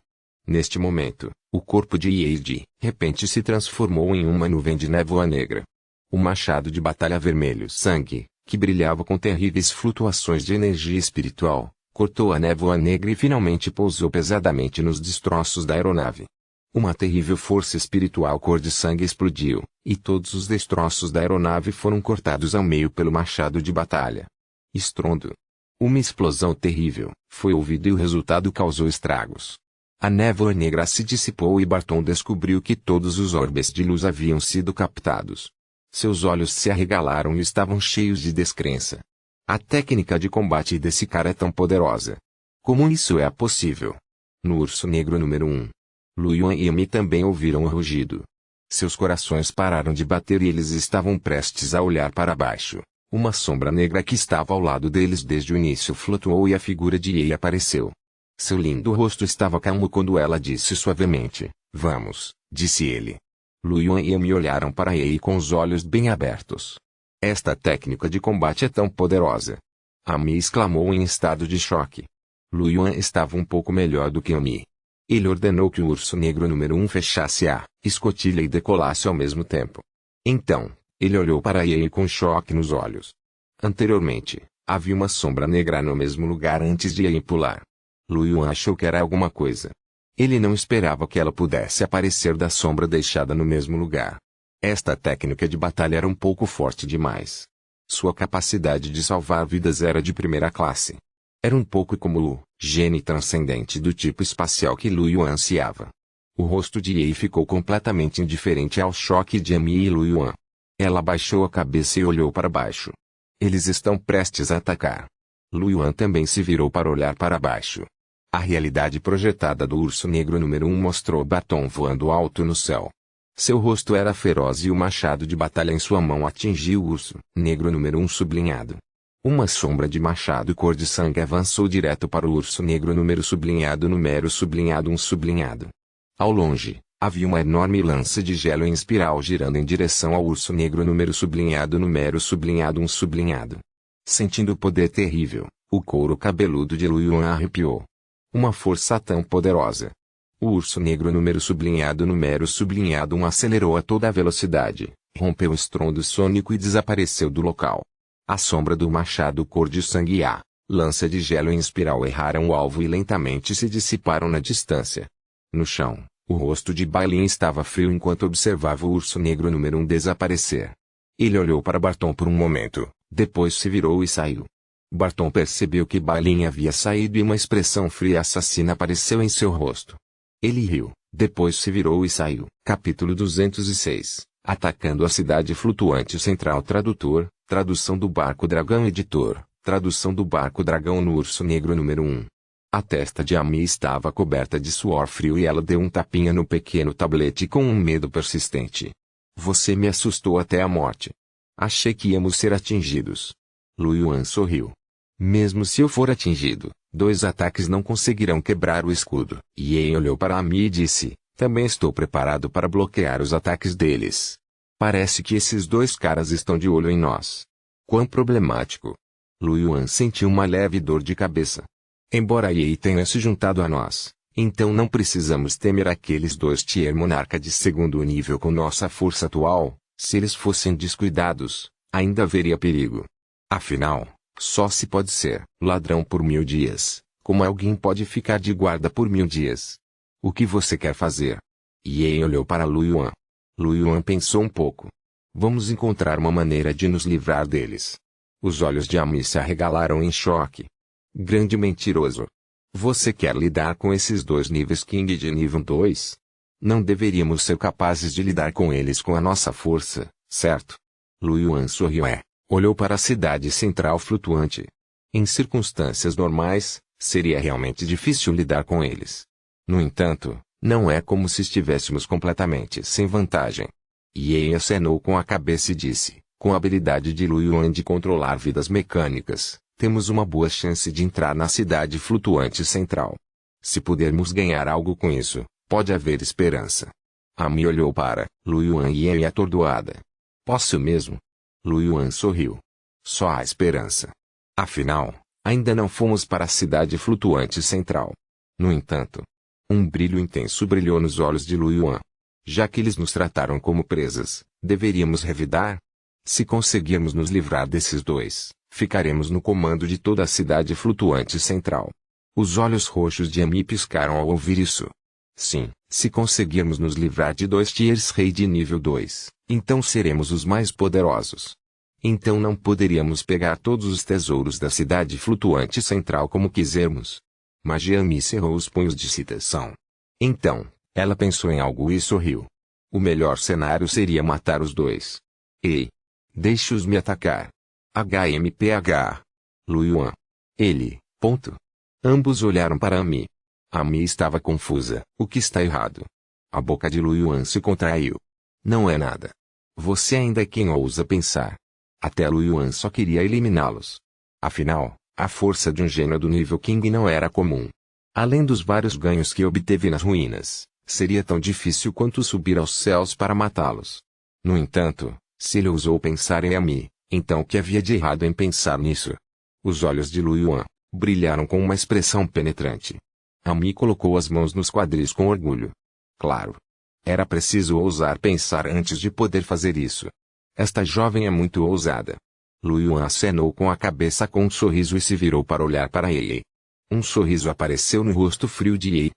Neste momento, o corpo de Yi de repente se transformou em uma nuvem de névoa negra. O machado de batalha vermelho sangue, que brilhava com terríveis flutuações de energia espiritual, cortou a névoa negra e finalmente pousou pesadamente nos destroços da aeronave. Uma terrível força espiritual cor de sangue explodiu, e todos os destroços da aeronave foram cortados ao meio pelo machado de batalha. Estrondo. Uma explosão terrível foi ouvida e o resultado causou estragos. A névoa negra se dissipou e Barton descobriu que todos os orbes de luz haviam sido captados. Seus olhos se arregalaram e estavam cheios de descrença. A técnica de combate desse cara é tão poderosa. Como isso é possível? No Urso Negro número 1. Lu Yuan e Amy também ouviram o rugido. Seus corações pararam de bater e eles estavam prestes a olhar para baixo. Uma sombra negra que estava ao lado deles desde o início flutuou e a figura de Yi apareceu. Seu lindo rosto estava calmo quando ela disse suavemente, "Vamos", disse ele. Lu Yuan e Amy olharam para Yi com os olhos bem abertos. Esta técnica de combate é tão poderosa. Amy exclamou em estado de choque. Lu Yuan estava um pouco melhor do que Amy. Ele ordenou que o Urso Negro número 1 fechasse a escotilha e decolasse ao mesmo tempo. Então, ele olhou para Yi com choque nos olhos. Anteriormente, havia uma sombra negra no mesmo lugar antes de Yi pular. Lu Yuan achou que era alguma coisa. Ele não esperava que ela pudesse aparecer da sombra deixada no mesmo lugar. Esta técnica de batalha era um pouco forte demais. Sua capacidade de salvar vidas era de primeira classe. Era um pouco como o gene transcendente do tipo espacial que Lu Yuan ansiava. O rosto de Yi ficou completamente indiferente ao choque de Amy e Lu Yuan. Ela baixou a cabeça e olhou para baixo. Eles estão prestes a atacar. Lu Yuan também se virou para olhar para baixo. A realidade projetada do Urso Negro número 1 mostrou Barton voando alto no céu. Seu rosto era feroz e o machado de batalha em sua mão atingiu o Urso Negro número 1 sublinhado. Uma sombra de machado cor de sangue avançou direto para o Urso Negro número 1 sublinhado. Ao longe, havia uma enorme lança de gelo em espiral girando em direção ao Urso Negro número 1 sublinhado. Sentindo o poder terrível, o couro cabeludo de Lu Yuan arrepiou. Uma força tão poderosa. O Urso Negro número 1 acelerou a toda velocidade, rompeu o estrondo sônico e desapareceu do local. A sombra do machado cor de sangue e a lança de gelo em espiral erraram o alvo e lentamente se dissiparam na distância. No chão, o rosto de Bailin estava frio enquanto observava o Urso Negro número 1 desaparecer. Ele olhou para Barton por um momento, depois se virou e saiu. Barton percebeu que Bailin havia saído e uma expressão fria e assassina apareceu em seu rosto. Ele riu, depois se virou e saiu. Capítulo 206. Atacando a cidade flutuante central. Tradução do Barco Dragão. Editor, tradução do Barco Dragão no Urso Negro número 1. A testa de Amy estava coberta de suor frio e ela deu um tapinha no pequeno tablete com um medo persistente. Você me assustou até a morte. Achei que íamos ser atingidos. Lu Yuan sorriu. Mesmo se eu for atingido, 2 ataques não conseguirão quebrar o escudo. Yi olhou para Amy e disse, também estou preparado para bloquear os ataques deles. Parece que esses 2 caras estão de olho em nós. Quão problemático. Lu Yuan sentiu uma leve dor de cabeça. Embora Yi tenha se juntado a nós, então não precisamos temer aqueles 2 Tier Monarca de segundo nível com nossa força atual. Se eles fossem descuidados, ainda haveria perigo. Afinal, só se pode ser ladrão por 1000 dias, como alguém pode ficar de guarda por 1000 dias. O que você quer fazer? Yi olhou para Lu Yuan. Lu Yuan pensou um pouco. Vamos encontrar uma maneira de nos livrar deles. Os olhos de Amy se arregalaram em choque. Grande mentiroso. Você quer lidar com esses 2 níveis King de nível 2? Não deveríamos ser capazes de lidar com eles com a nossa força, certo? Lu Yuan sorriu e olhou para a cidade central flutuante. Em circunstâncias normais, seria realmente difícil lidar com eles. No entanto, não é como se estivéssemos completamente sem vantagem. Yi acenou com a cabeça e disse, com a habilidade de Lu Yuan de controlar vidas mecânicas, temos uma boa chance de entrar na cidade flutuante central. Se pudermos ganhar algo com isso, pode haver esperança. Amy olhou para Lu Yuan e Yi atordoada. Posso mesmo? Lu Yuan sorriu. Só há esperança. Afinal, ainda não fomos para a cidade flutuante central. No entanto, um brilho intenso brilhou nos olhos de Lu Yuan. Já que eles nos trataram como presas, deveríamos revidar? Se conseguirmos nos livrar desses dois, ficaremos no comando de toda a cidade flutuante central. Os olhos roxos de Amy piscaram ao ouvir isso. Sim, se conseguirmos nos livrar de dois Tiers Rei de nível 2, então seremos os mais poderosos. Então não poderíamos pegar todos os tesouros da cidade flutuante central como quisermos. Mas Amy cerrou os punhos de excitação. Então, ela pensou em algo e sorriu. O melhor cenário seria matar os dois. Ei! Deixe-os me atacar. HMPH. Lu Yuan. Ele, ponto. Ambos olharam para Amy. Amy estava confusa. O que está errado? A boca de Lu Yuan se contraiu. Não é nada. Você ainda é quem ousa pensar. Até Lu Yuan só queria eliminá-los. Afinal, a força de um gênio do nível King não era comum. Além dos vários ganhos que obteve nas ruínas, seria tão difícil quanto subir aos céus para matá-los. No entanto, se ele ousou pensar em Amy, então o que havia de errado em pensar nisso? Os olhos de Lu Yuan brilharam com uma expressão penetrante. Amy colocou as mãos nos quadris com orgulho. Claro. Era preciso ousar pensar antes de poder fazer isso. Esta jovem é muito ousada. Lu Yuan acenou com a cabeça com um sorriso e se virou para olhar para Yi. Um sorriso apareceu no rosto frio de Yi.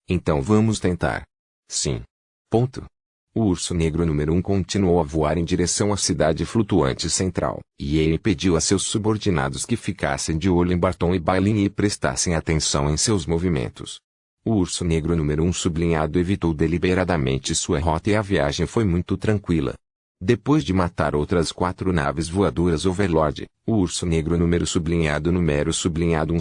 Então vamos tentar. Sim. Ponto. O urso negro número 1 continuou a voar em direção à cidade flutuante central, e Yi pediu a seus subordinados que ficassem de olho em Barton e Bailin e prestassem atenção em seus movimentos. O urso negro número 1 sublinhado evitou deliberadamente sua rota e a viagem foi muito tranquila. Depois de matar outras 4 naves voadoras Overlord, o urso negro número 1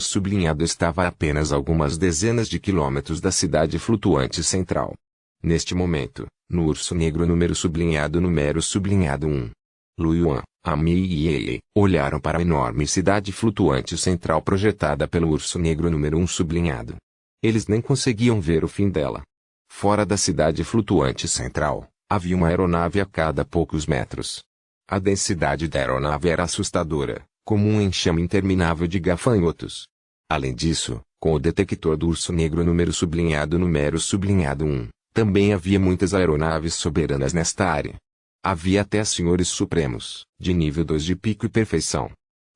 sublinhado estava a apenas algumas dezenas de quilômetros da cidade flutuante central. Neste momento, no urso negro número 1, Lu Yuan, Amy e Yi olharam para a enorme cidade flutuante central projetada pelo urso negro número 1 sublinhado. Eles nem conseguiam ver o fim dela. Fora da cidade flutuante central, havia uma aeronave a cada poucos metros. A densidade da aeronave era assustadora, como um enxame interminável de gafanhotos. Além disso, com o detector do urso negro número 1, também havia muitas aeronaves soberanas nesta área. Havia até senhores supremos, de nível 2 de pico e perfeição.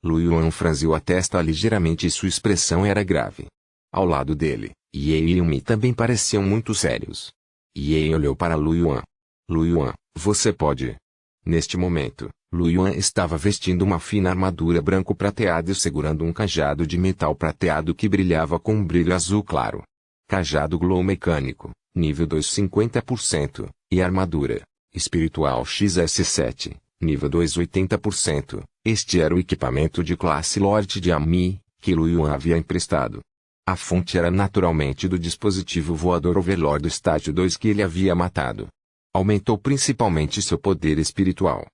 Lu Yuan franziu a testa ligeiramente e sua expressão era grave. Ao lado dele, Yi e Amy também pareciam muito sérios. Yi olhou para Lu Yuan. Lu Yuan, você pode. Neste momento, Lu Yuan estava vestindo uma fina armadura branco-prateada e segurando um cajado de metal prateado que brilhava com um brilho azul claro. Cajado glow mecânico, nível 2 50%, e armadura espiritual XS7, nível 2 80%. Este era o equipamento de classe Lord de Amy, que Lu Yuan havia emprestado. A fonte era naturalmente do dispositivo voador Overlord Estágio 2 que ele havia matado. Aumentou principalmente seu poder espiritual.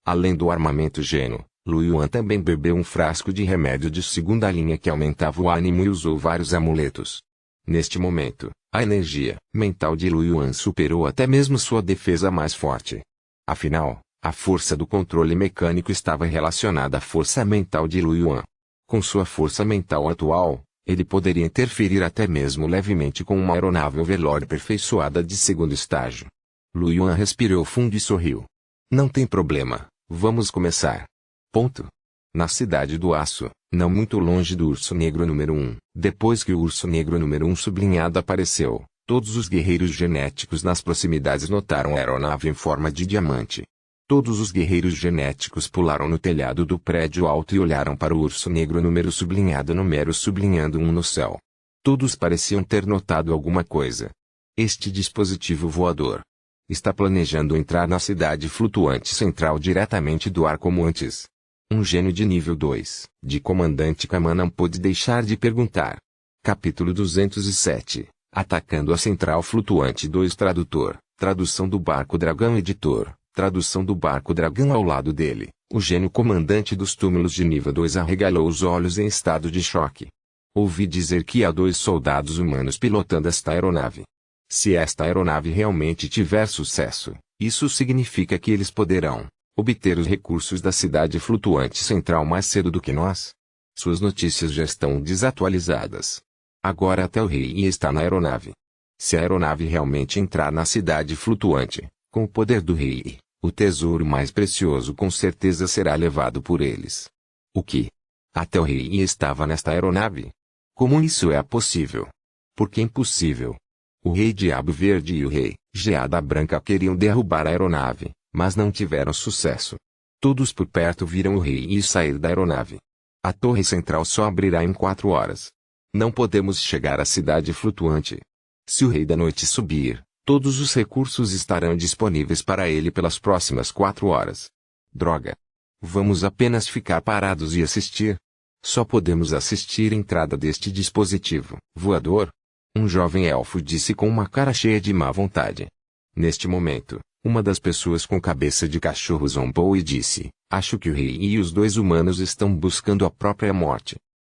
Além do armamento Geno, Lu Yuan também bebeu um frasco de remédio de segunda linha que aumentava o ânimo e usou vários amuletos. Neste momento, a energia mental de Lu Yuan superou até mesmo sua defesa mais forte. Afinal, a força do controle mecânico estava relacionada à força mental de Lu Yuan. Com sua força mental atual, ele poderia interferir até mesmo levemente com uma aeronave Overlord aperfeiçoada de segundo estágio. Lu Yuan respirou fundo e sorriu. Não tem problema, vamos começar. Ponto. Na cidade do aço, não muito longe do urso negro número 1, depois que o urso negro número 1 sublinhado apareceu, todos os guerreiros genéticos nas proximidades notaram a aeronave em forma de diamante. Todos os guerreiros genéticos pularam no telhado do prédio alto e olharam para o urso negro número 1 no céu. Todos pareciam ter notado alguma coisa. Este dispositivo voador está planejando entrar na cidade flutuante central diretamente do ar como antes. Um gênio de nível 2, de comandante Kama não pôde deixar de perguntar. Capítulo 207, Atacando a Central Flutuante 2 Tradutor, tradução do Barco Dragão Editor, tradução do Barco Dragão ao lado dele, o gênio comandante dos túmulos de nível 2 arregalou os olhos em estado de choque. Ouvi dizer que há 2 soldados humanos pilotando esta aeronave. Se esta aeronave realmente tiver sucesso, isso significa que eles poderão obter os recursos da cidade flutuante central mais cedo do que nós. Suas notícias já estão desatualizadas. Agora até o rei está na aeronave. Se a aeronave realmente entrar na cidade flutuante, com o poder do rei, o tesouro mais precioso com certeza será levado por eles. O que? Até o rei estava nesta aeronave? Como isso é possível? Por que impossível? O rei Diabo Verde e o rei Geada Branca queriam derrubar a aeronave, mas não tiveram sucesso. Todos por perto viram o rei sair da aeronave. A torre central só abrirá em 4 horas. Não podemos chegar à cidade flutuante. Se o Rei da Noite subir, todos os recursos estarão disponíveis para ele pelas próximas 4 horas. Droga! Vamos apenas ficar parados e assistir? Só podemos assistir a entrada deste dispositivo voador? Um jovem elfo disse com uma cara cheia de má vontade. Neste momento, uma das pessoas com cabeça de cachorro zombou e disse: "Acho que o rei e os 2 humanos estão buscando a própria morte."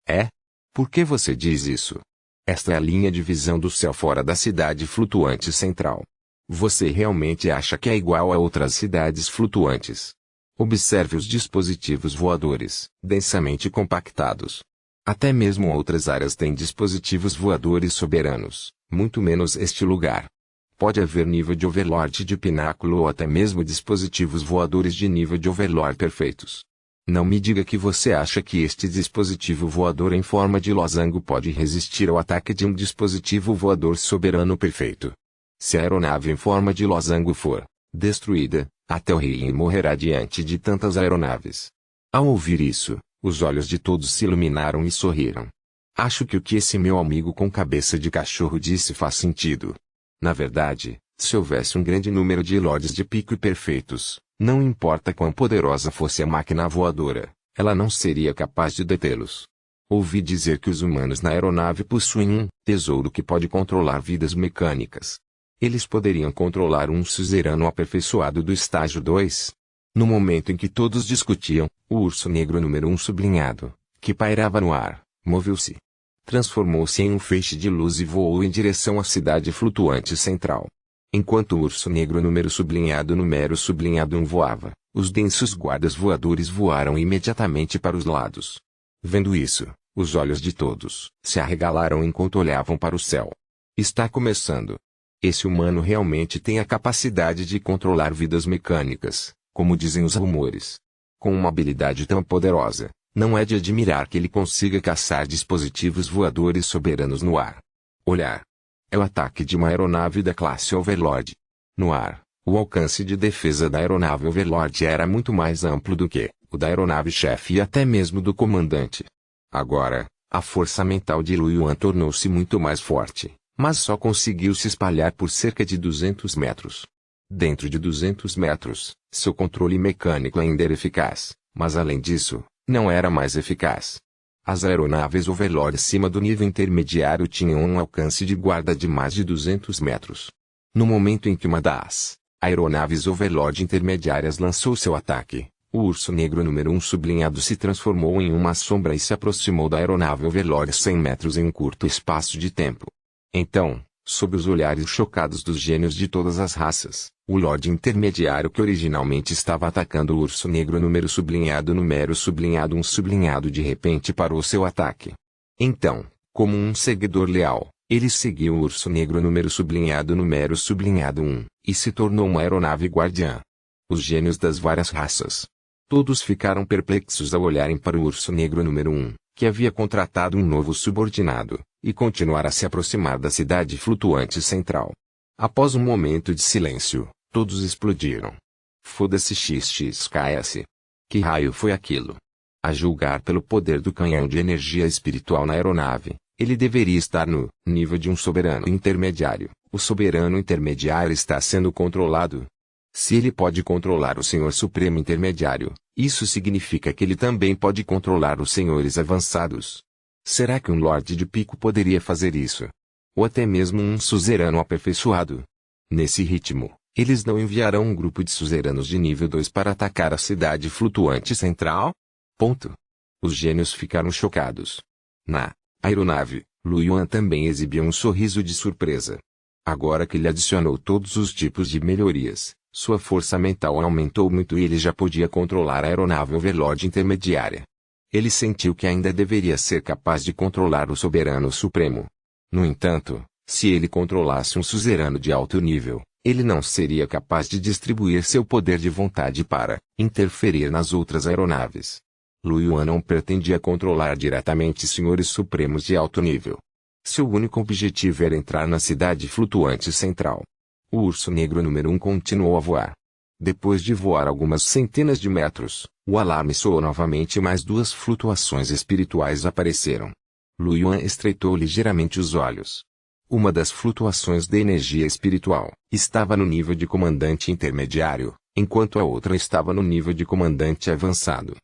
É? Por que você diz isso? Esta é a linha de visão do céu fora da cidade flutuante central. Você realmente acha que é igual a outras cidades flutuantes? Observe os dispositivos voadores, densamente compactados. Até mesmo outras áreas têm dispositivos voadores soberanos, muito menos este lugar. Pode haver nível de Overlord de pináculo ou até mesmo dispositivos voadores de nível de Overlord perfeitos. Não me diga que você acha que este dispositivo voador em forma de losango pode resistir ao ataque de um dispositivo voador soberano perfeito. Se a aeronave em forma de losango for destruída, até o rei morrerá diante de tantas aeronaves. Ao ouvir isso, os olhos de todos se iluminaram e sorriram. Acho que o que esse meu amigo com cabeça de cachorro disse faz sentido. Na verdade, se houvesse um grande número de lords de pico perfeitos, não importa quão poderosa fosse a máquina voadora, ela não seria capaz de detê-los. Ouvi dizer que os humanos na aeronave possuem um tesouro que pode controlar vidas mecânicas. Eles poderiam controlar um suzerano aperfeiçoado do estágio 2. No momento em que todos discutiam, o urso negro número 1 sublinhado, que pairava no ar, moveu-se. Transformou-se em um feixe de luz e voou em direção à cidade flutuante central. Enquanto o urso negro número 1 voava, os densos guardas voadores voaram imediatamente para os lados. Vendo isso, os olhos de todos se arregalaram enquanto olhavam para o céu. Está começando. Esse humano realmente tem a capacidade de controlar vidas mecânicas, como dizem os rumores. Com uma habilidade tão poderosa, não é de admirar que ele consiga caçar dispositivos voadores soberanos no ar. Olhar. É o ataque de uma aeronave da classe Overlord. No ar, o alcance de defesa da aeronave Overlord era muito mais amplo do que o da aeronave-chefe e até mesmo do comandante. Agora, a força mental de Lu Yuan tornou-se muito mais forte, mas só conseguiu se espalhar por cerca de 200 metros. Dentro de 200 metros, seu controle mecânico ainda era eficaz, mas além disso, não era mais eficaz. As aeronaves Overlord acima do nível intermediário tinham um alcance de guarda de mais de 200 metros. No momento em que uma das aeronaves Overlord intermediárias lançou seu ataque, o urso negro número 1 sublinhado se transformou em uma sombra e se aproximou da aeronave Overlord 100 metros em um curto espaço de tempo. Então, sob os olhares chocados dos gênios de todas as raças, o Lorde Intermediário que originalmente estava atacando o urso negro número 1 de repente parou seu ataque. Então, como um seguidor leal, ele seguiu o urso negro número 1 e se tornou uma aeronave guardiã. Os gênios das várias raças. Todos ficaram perplexos ao olharem para o urso negro número 1, que havia contratado um novo subordinado, e continuar a se aproximar da cidade flutuante central. Após um momento de silêncio, todos explodiram. Foda-se XXKS. Que raio foi aquilo? A julgar pelo poder do canhão de energia espiritual na aeronave, ele deveria estar no nível de um soberano intermediário. O soberano intermediário está sendo controlado. Se ele pode controlar o Senhor Supremo Intermediário, isso significa que ele também pode controlar os senhores avançados. Será que um Lorde de Pico poderia fazer isso? Ou até mesmo um suzerano aperfeiçoado? Nesse ritmo, eles não enviarão um grupo de suzeranos de nível 2 para atacar a cidade flutuante central? Ponto. Os gênios ficaram chocados. Na aeronave, Lu Yuan também exibia um sorriso de surpresa. Agora que ele adicionou todos os tipos de melhorias, sua força mental aumentou muito e ele já podia controlar a aeronave Overlord intermediária. Ele sentiu que ainda deveria ser capaz de controlar o Soberano Supremo. No entanto, se ele controlasse um suzerano de alto nível, ele não seria capaz de distribuir seu poder de vontade para interferir nas outras aeronaves. Lu Yuan não pretendia controlar diretamente senhores supremos de alto nível. Seu único objetivo era entrar na cidade flutuante central. O urso negro número 1 continuou a voar. Depois de voar algumas centenas de metros, o alarme soou novamente e mais duas flutuações espirituais apareceram. Lu Yuan estreitou ligeiramente os olhos. Uma das flutuações de energia espiritual estava no nível de comandante intermediário, enquanto a outra estava no nível de comandante avançado.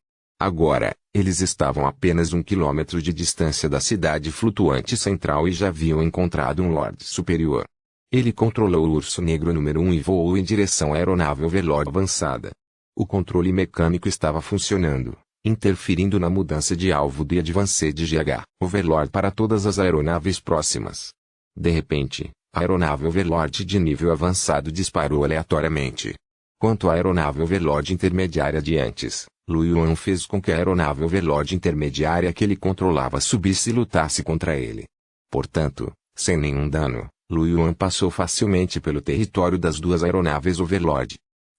Agora, eles estavam a apenas 1 quilômetro de distância da cidade flutuante central e já haviam encontrado um Lorde Superior. Ele controlou o urso negro número 1 e voou em direção à aeronave Overlord avançada. O controle mecânico estava funcionando, interferindo na mudança de alvo de Advanced GH Overlord para todas as aeronaves próximas. De repente, a aeronave Overlord de nível avançado disparou aleatoriamente. Quanto à aeronave Overlord intermediária de antes, Lu Yuan fez com que a aeronave Overlord intermediária que ele controlava subisse e lutasse contra ele. Portanto, sem nenhum dano, Lu Yuan passou facilmente pelo território das duas aeronaves Overlord.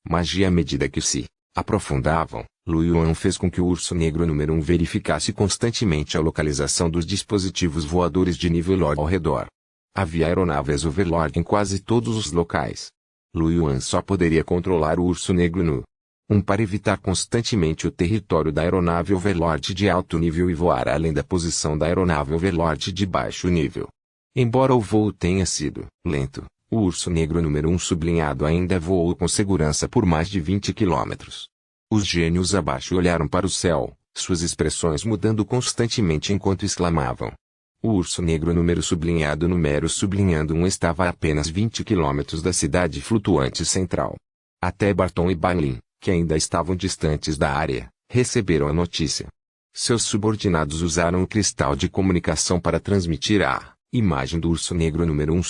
Mas à medida que se aprofundavam, Lu Yuan fez com que o urso negro número 1 verificasse constantemente a localização dos dispositivos voadores de nível Lord ao redor. Havia aeronaves Overlord em quase todos os locais. Lu Yuan só poderia controlar o urso negro no 1 para evitar constantemente o território da aeronave Overlord de alto nível e voar além da posição da aeronave Overlord de baixo nível. Embora o voo tenha sido lento, o urso negro número 1 sublinhado ainda voou com segurança por mais de 20 quilômetros. Os gênios abaixo olharam para o céu, suas expressões mudando constantemente enquanto exclamavam. O urso negro número 1 estava a apenas 20 quilômetros da cidade flutuante central. Até Barton e Balin, que ainda estavam distantes da área, receberam a notícia. Seus subordinados usaram o cristal de comunicação para transmitir a imagem do urso negro número 1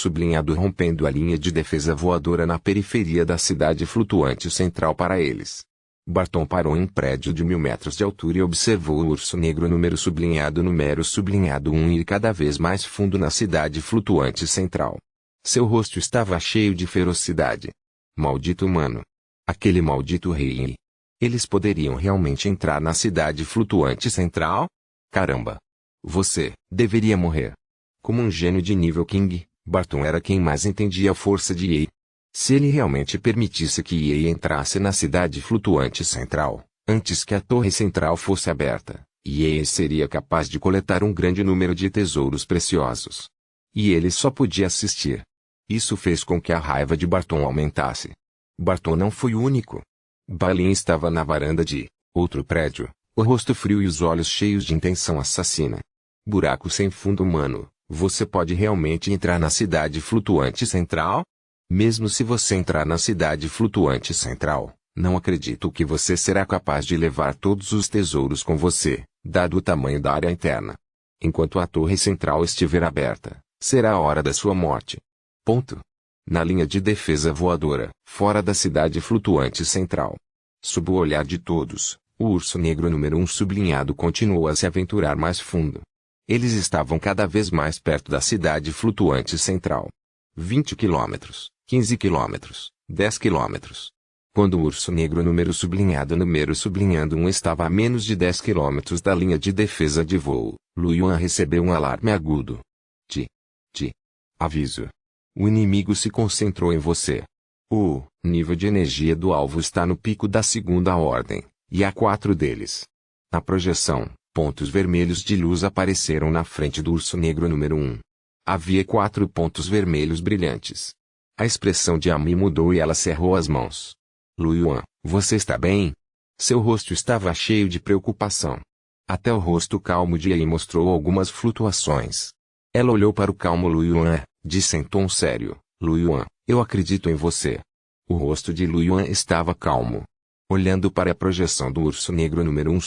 rompendo a linha de defesa voadora na periferia da cidade flutuante central para eles. Barton parou em um prédio de 1000 metros de altura e observou o urso negro número 1 ir cada vez mais fundo na cidade flutuante central. Seu rosto estava cheio de ferocidade. Maldito humano! Aquele maldito rei! Eles poderiam realmente entrar na cidade flutuante central? Caramba! Você deveria morrer. Como um gênio de nível King, Barton era quem mais entendia a força de Yi. Se ele realmente permitisse que Yi entrasse na cidade flutuante central, antes que a torre central fosse aberta, Yi seria capaz de coletar um grande número de tesouros preciosos. E ele só podia assistir. Isso fez com que a raiva de Barton aumentasse. Barton não foi o único. Balin estava na varanda de outro prédio, o rosto frio e os olhos cheios de intenção assassina. Buraco sem fundo humano, você pode realmente entrar na cidade flutuante central? Mesmo se você entrar na cidade flutuante central, não acredito que você será capaz de levar todos os tesouros com você, dado o tamanho da área interna. Enquanto a torre central estiver aberta, será a hora da sua morte. Ponto. Na linha de defesa voadora, fora da cidade flutuante central. Sob o olhar de todos, o urso negro número 1 continuou a se aventurar mais fundo. Eles estavam cada vez mais perto da cidade flutuante central. 20 quilômetros. 15 quilômetros, 10 quilômetros. Quando o urso negro número 1 estava a menos de 10 quilômetros da linha de defesa de voo, Lu Yuan recebeu um alarme agudo. Aviso. O inimigo se concentrou em você. O nível de energia do alvo está no pico da segunda ordem, e há 4 deles. Na projeção, pontos vermelhos de luz apareceram na frente do urso negro número 1. Havia 4 pontos vermelhos brilhantes. A expressão de Ami mudou e ela cerrou as mãos. Lu Yuan, você está bem? Seu rosto estava cheio de preocupação. Até o rosto calmo de Yi mostrou algumas flutuações. Ela olhou para o calmo Lu Yuan, disse em tom sério, Lu Yuan, eu acredito em você. O rosto de Lu Yuan estava calmo. Olhando para a projeção do urso negro número 1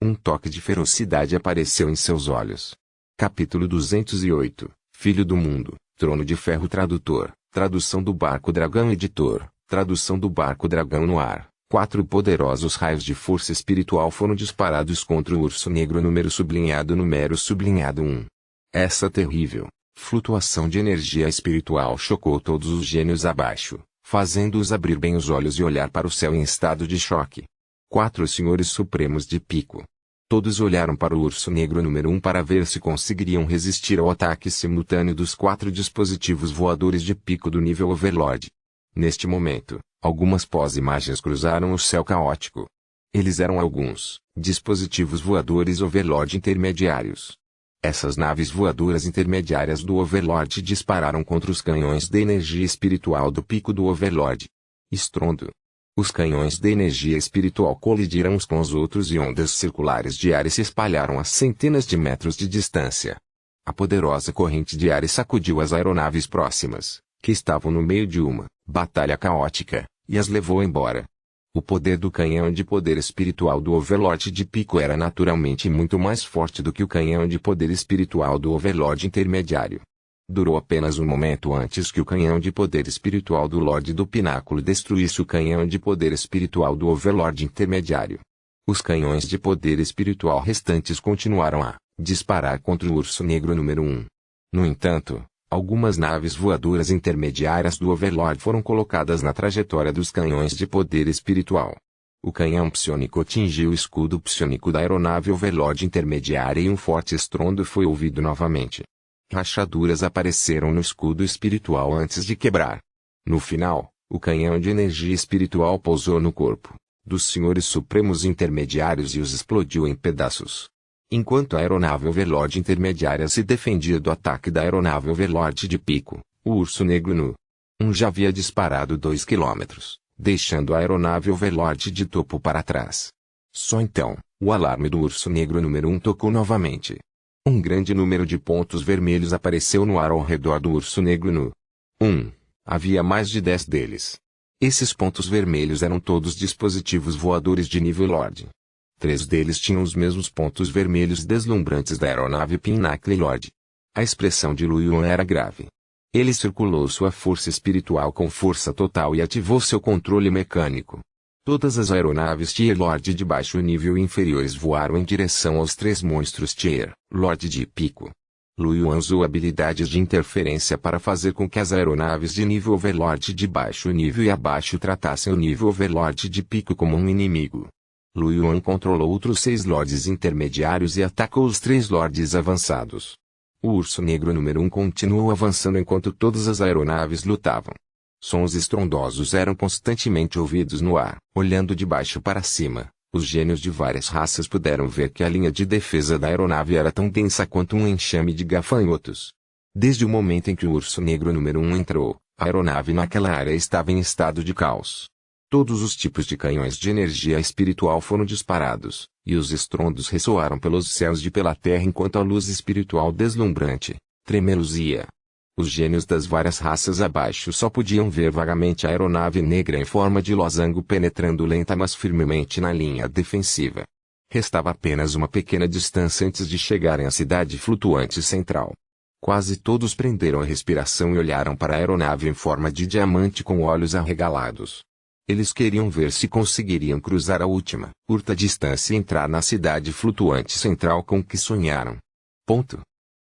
um toque de ferocidade apareceu em seus olhos. Capítulo 208, Filho do Mundo. Trono de Ferro Tradutor, tradução do Barco Dragão Editor, tradução do Barco Dragão no Ar. 4 poderosos raios de força espiritual foram disparados contra o Urso Negro número sublinhado 1. Essa terrível flutuação de energia espiritual chocou todos os gênios abaixo, fazendo-os abrir bem os olhos e olhar para o céu em estado de choque. 4 senhores supremos de pico. Todos olharam para o Urso Negro número 1 para ver se conseguiriam resistir ao ataque simultâneo dos 4 dispositivos voadores de pico do nível Overlord. Neste momento, algumas pós-imagens cruzaram o céu caótico. Eles eram alguns dispositivos voadores Overlord intermediários. Essas naves voadoras intermediárias do Overlord dispararam contra os canhões de energia espiritual do pico do Overlord. Estrondo. Os canhões de energia espiritual colidiram uns com os outros e ondas circulares de ar se espalharam a centenas de metros de distância. A poderosa corrente de ar sacudiu as aeronaves próximas, que estavam no meio de uma batalha caótica, e as levou embora. O poder do canhão de poder espiritual do Overlord de pico era naturalmente muito mais forte do que o canhão de poder espiritual do Overlord intermediário. Durou apenas um momento antes que o canhão de poder espiritual do Lorde do Pináculo destruísse o canhão de poder espiritual do Overlord intermediário. Os canhões de poder espiritual restantes continuaram a disparar contra o Urso Negro número 1. No entanto, algumas naves voadoras intermediárias do Overlord foram colocadas na trajetória dos canhões de poder espiritual. O canhão psionico atingiu o escudo psionico da aeronave Overlord intermediária e um forte estrondo foi ouvido novamente. Rachaduras apareceram no escudo espiritual antes de quebrar. No final, o canhão de energia espiritual pousou no corpo dos senhores supremos intermediários e os explodiu em pedaços. Enquanto a aeronave Overlord intermediária se defendia do ataque da aeronave Overlord de pico, o Urso Negro no 1 já havia disparado 2 quilômetros, deixando a aeronave Overlord de topo para trás. Só então, o alarme do Urso Negro número 1 tocou novamente. Um grande número de pontos vermelhos apareceu no ar ao redor do Urso Negro no 1. Havia mais de 10 deles. Esses pontos vermelhos eram todos dispositivos voadores de nível Lord. 3 deles tinham os mesmos pontos vermelhos deslumbrantes da aeronave Pinnacle Lord. A expressão de Lu Yuan era grave. Ele circulou sua força espiritual com força total e ativou seu controle mecânico. Todas as aeronaves Tier Lord de baixo nível e inferiores voaram em direção aos 3 monstros Tier Lord de pico. Lu Yuan usou habilidades de interferência para fazer com que as aeronaves de nível Overlord de baixo nível e abaixo tratassem o nível Overlord de pico como um inimigo. Lu Yuan controlou outros 6 Lords intermediários e atacou os 3 Lords avançados. O Urso Negro número 1 continuou avançando enquanto todas as aeronaves lutavam. Sons estrondosos eram constantemente ouvidos no ar. Olhando de baixo para cima, os gênios de várias raças puderam ver que a linha de defesa da aeronave era tão densa quanto um enxame de gafanhotos. Desde o momento em que o Urso Negro número 1 entrou, a aeronave naquela área estava em estado de caos. Todos os tipos de canhões de energia espiritual foram disparados, e os estrondos ressoaram pelos céus e pela terra enquanto a luz espiritual deslumbrante tremeluzia. Os gênios das várias raças abaixo só podiam ver vagamente a aeronave negra em forma de losango penetrando lenta mas firmemente na linha defensiva. Restava apenas uma pequena distância antes de chegarem à cidade flutuante central. Quase todos prenderam a respiração e olharam para a aeronave em forma de diamante com olhos arregalados. Eles queriam ver se conseguiriam cruzar a última, curta distância e entrar na cidade flutuante central com que sonharam.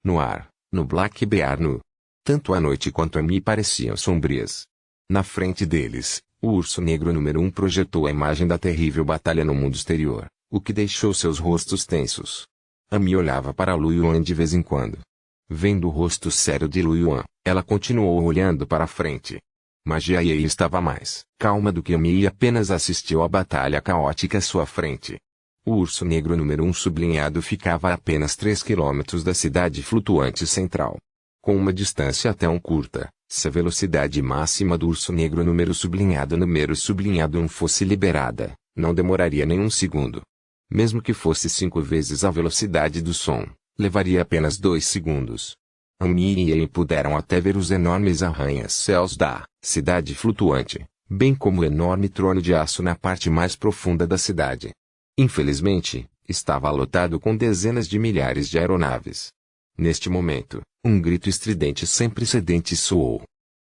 No ar, no Black Bear nu. Tanto a noite quanto a Mi pareciam sombrias. Na frente deles, o Urso Negro número 1 projetou a imagem da terrível batalha no mundo exterior, o que deixou seus rostos tensos. A Mi olhava para Lu Yuan de vez em quando. Vendo o rosto sério de Lu Yuan, ela continuou olhando para a frente. Mas Jiayi estava mais calma do que a Mi e apenas assistiu à batalha caótica à sua frente. O Urso Negro número 1 sublinhado ficava a apenas 3 quilômetros da cidade flutuante central. Com uma distância tão curta, se a velocidade máxima do Urso Negro número sublinhado 1 fosse liberada, não demoraria nem um segundo. Mesmo que fosse 5 vezes a velocidade do som, levaria apenas 2 segundos. Ami e Ei puderam até ver os enormes arranha-céus da cidade flutuante, bem como o enorme trono de aço na parte mais profunda da cidade. Infelizmente, estava lotado com dezenas de milhares de aeronaves. Neste momento, um grito estridente sem precedentes soou.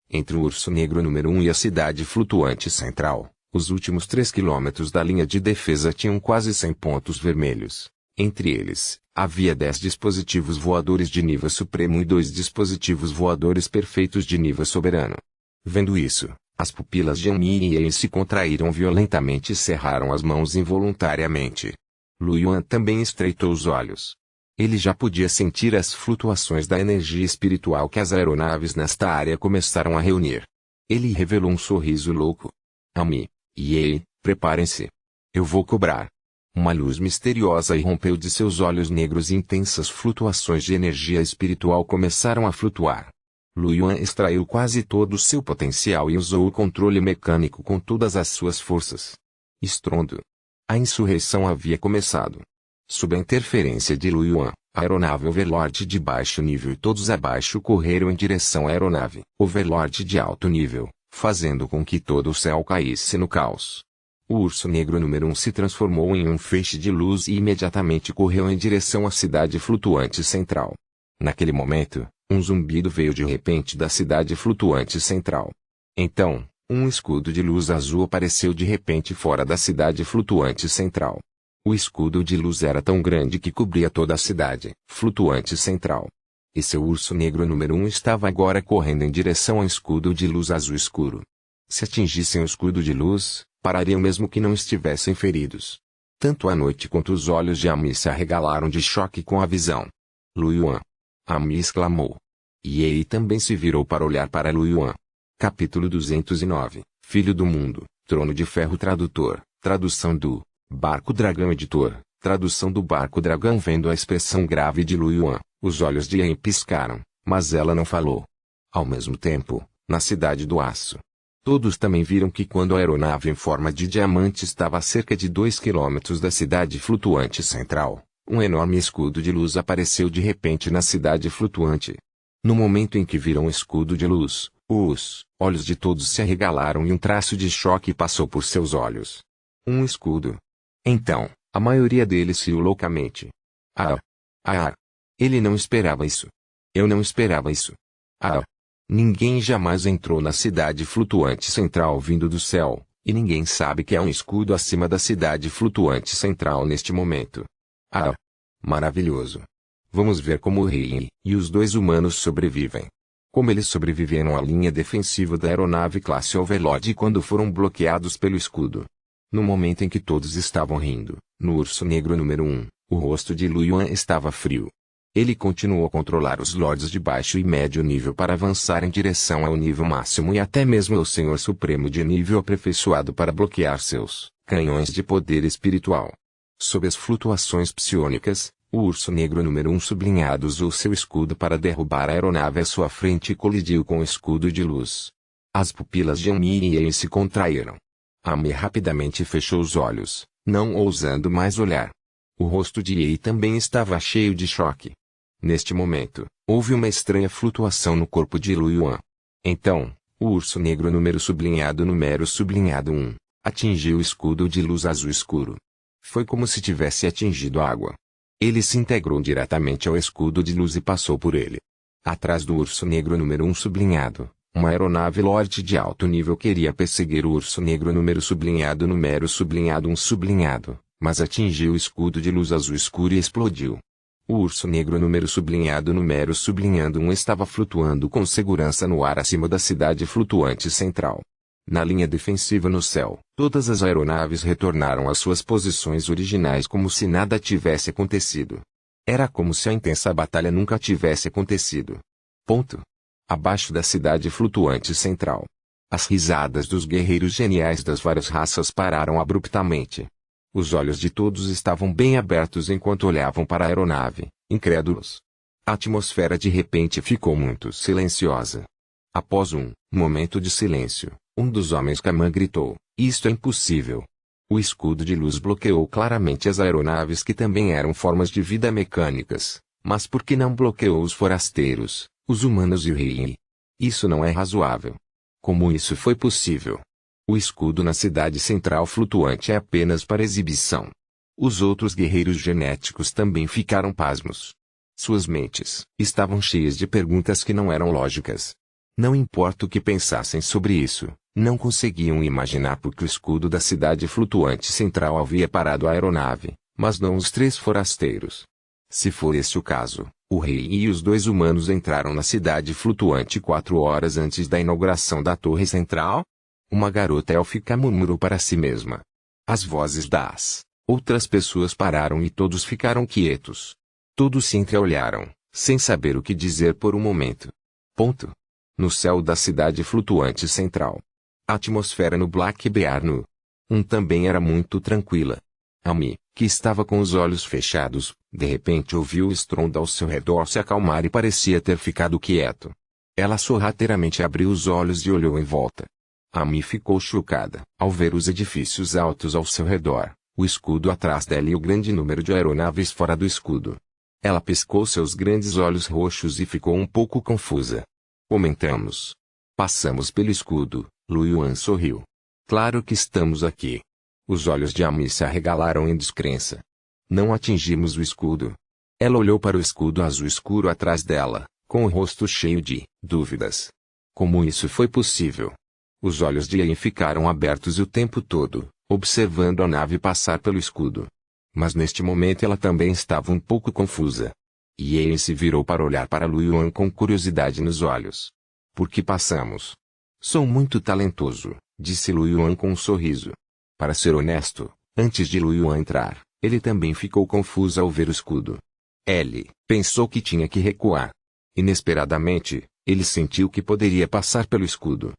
Entre o Urso Negro número 1 e a cidade flutuante central, os últimos 3 quilômetros da linha de defesa tinham quase 100 pontos vermelhos. Entre eles, havia 10 dispositivos voadores de nível supremo e 2 dispositivos voadores perfeitos de nível soberano. Vendo isso, as pupilas de Amy e Yi se contraíram violentamente e cerraram as mãos involuntariamente. Lu Yuan também estreitou os olhos. Ele já podia sentir as flutuações da energia espiritual que as aeronaves nesta área começaram a reunir. Ele revelou um sorriso louco. Amy e Yi, preparem-se. Eu vou cobrar. Uma luz misteriosa irrompeu de seus olhos negros e intensas flutuações de energia espiritual começaram a flutuar. Lu Yuan extraiu quase todo o seu potencial e usou o controle mecânico com todas as suas forças. Estrondo. A insurreição havia começado. Sob a interferência de Lu Yuan, a aeronave Overlord de baixo nível e todos abaixo correram em direção à aeronave Overlord de alto nível, fazendo com que todo o céu caísse no caos. O Urso Negro número 1 se transformou em um feixe de luz e imediatamente correu em direção à cidade flutuante central. Naquele momento, um zumbido veio de repente da cidade flutuante central. Então, um escudo de luz azul apareceu de repente fora da cidade flutuante central. O escudo de luz era tão grande que cobria toda a cidade flutuante central. E seu Urso Negro número 1 estava agora correndo em direção ao escudo de luz azul escuro. Se atingissem o escudo de luz, parariam mesmo que não estivessem feridos. Tanto a noite quanto os olhos de Amy se arregalaram de choque com a visão. Lu Yuan! Amy exclamou. E Yi também se virou para olhar para Lu Yuan. Capítulo 209, Filho do Mundo, Trono de Ferro. Tradutor, tradução do Barco Dragão. Editor, tradução do Barco Dragão. Vendo a expressão grave de Lu Yuan, os olhos de Yi piscaram, mas ela não falou. Ao mesmo tempo, na Cidade do Aço, todos também viram que quando a aeronave em forma de diamante estava a cerca de 2 quilômetros da cidade flutuante central, um enorme escudo de luz apareceu de repente na cidade flutuante. No momento em que viram o escudo de luz, os olhos de todos se arregalaram e um traço de choque passou por seus olhos. Um escudo. Então, a maioria deles riu loucamente. Ele não esperava isso. Eu não esperava isso. Ninguém jamais entrou na cidade flutuante central vindo do céu, e ninguém sabe que há um escudo acima da cidade flutuante central neste momento. Maravilhoso. Vamos ver como o rei e os 2 humanos sobrevivem. Como eles sobreviveram à linha defensiva da aeronave classe Overlord quando foram bloqueados pelo escudo. No momento em que todos estavam rindo, no Urso Negro número 1, o rosto de Lu Yuan estava frio. Ele continuou a controlar os lords de baixo e médio nível para avançar em direção ao nível máximo e até mesmo ao Senhor Supremo de nível aperfeiçoado para bloquear seus canhões de poder espiritual. Sob as flutuações psionicas, o Urso Negro número 1 sublinhado usou seu escudo para derrubar a aeronave à sua frente e colidiu com o escudo de luz. As pupilas de Amy e Yi se contraíram. Amy rapidamente fechou os olhos, não ousando mais olhar. O rosto de Yi também estava cheio de choque. Neste momento, houve uma estranha flutuação no corpo de Lu Yuan. Então, o Urso Negro número 1 atingiu o escudo de luz azul escuro. Foi como se tivesse atingido água. Ele se integrou diretamente ao escudo de luz e passou por ele. Atrás do Urso Negro número 1 uma aeronave Lorde de alto nível queria perseguir o Urso Negro número 1, mas atingiu o escudo de luz azul escuro e explodiu. O Urso Negro número 1 estava flutuando com segurança no ar acima da cidade flutuante central. Na linha defensiva no céu, todas as aeronaves retornaram às suas posições originais como se nada tivesse acontecido. Era como se a intensa batalha nunca tivesse acontecido. Abaixo da cidade flutuante central, as risadas dos guerreiros geniais das várias raças pararam abruptamente. Os olhos de todos estavam bem abertos enquanto olhavam para a aeronave, incrédulos. A atmosfera de repente ficou muito silenciosa. Após um momento de silêncio, um dos homens Kama gritou: "Isto é impossível!" O escudo de luz bloqueou claramente as aeronaves que também eram formas de vida mecânicas, mas por que não bloqueou os forasteiros, os humanos e o rei? Isso não é razoável. Como isso foi possível? O escudo na cidade central flutuante é apenas para exibição. Os outros guerreiros genéticos também ficaram pasmos. Suas mentes estavam cheias de perguntas que não eram lógicas. Não importa o que pensassem sobre isso, não conseguiam imaginar por que o escudo da cidade flutuante central havia parado a aeronave, mas não os três forasteiros. Se for esse o caso, o rei e os dois humanos entraram na cidade flutuante 4 horas antes da inauguração da torre central? Uma garota élfica murmurou para si mesma. As vozes das outras pessoas pararam e todos ficaram quietos. Todos se entreolharam, sem saber o que dizer por um momento. Ponto. No céu da cidade flutuante central. A atmosfera no Black Bear no também era muito tranquila. Amy, que estava com os olhos fechados, de repente ouviu o estrondo ao seu redor se acalmar e parecia ter ficado quieto. Ela sorrateiramente abriu os olhos e olhou em volta. Amy ficou chocada ao ver os edifícios altos ao seu redor, o escudo atrás dela e o grande número de aeronaves fora do escudo. Ela piscou seus grandes olhos roxos e ficou um pouco confusa. Comentamos. Passamos pelo escudo, Lu Yuan sorriu. Claro que estamos aqui. Os olhos de Amy se arregalaram em descrença. Não atingimos o escudo. Ela olhou para o escudo azul escuro atrás dela, com o rosto cheio de dúvidas. Como isso foi possível? Os olhos de Ian ficaram abertos o tempo todo, observando a nave passar pelo escudo. Mas neste momento ela também estava um pouco confusa. E Ian se virou para olhar para Lu Yuan com curiosidade nos olhos. Por que passamos? Sou muito talentoso, disse Lu Yuan com um sorriso. Para ser honesto, antes de Lu Yuan entrar, ele também ficou confuso ao ver o escudo. Ele pensou que tinha que recuar. Inesperadamente, ele sentiu que poderia passar pelo escudo.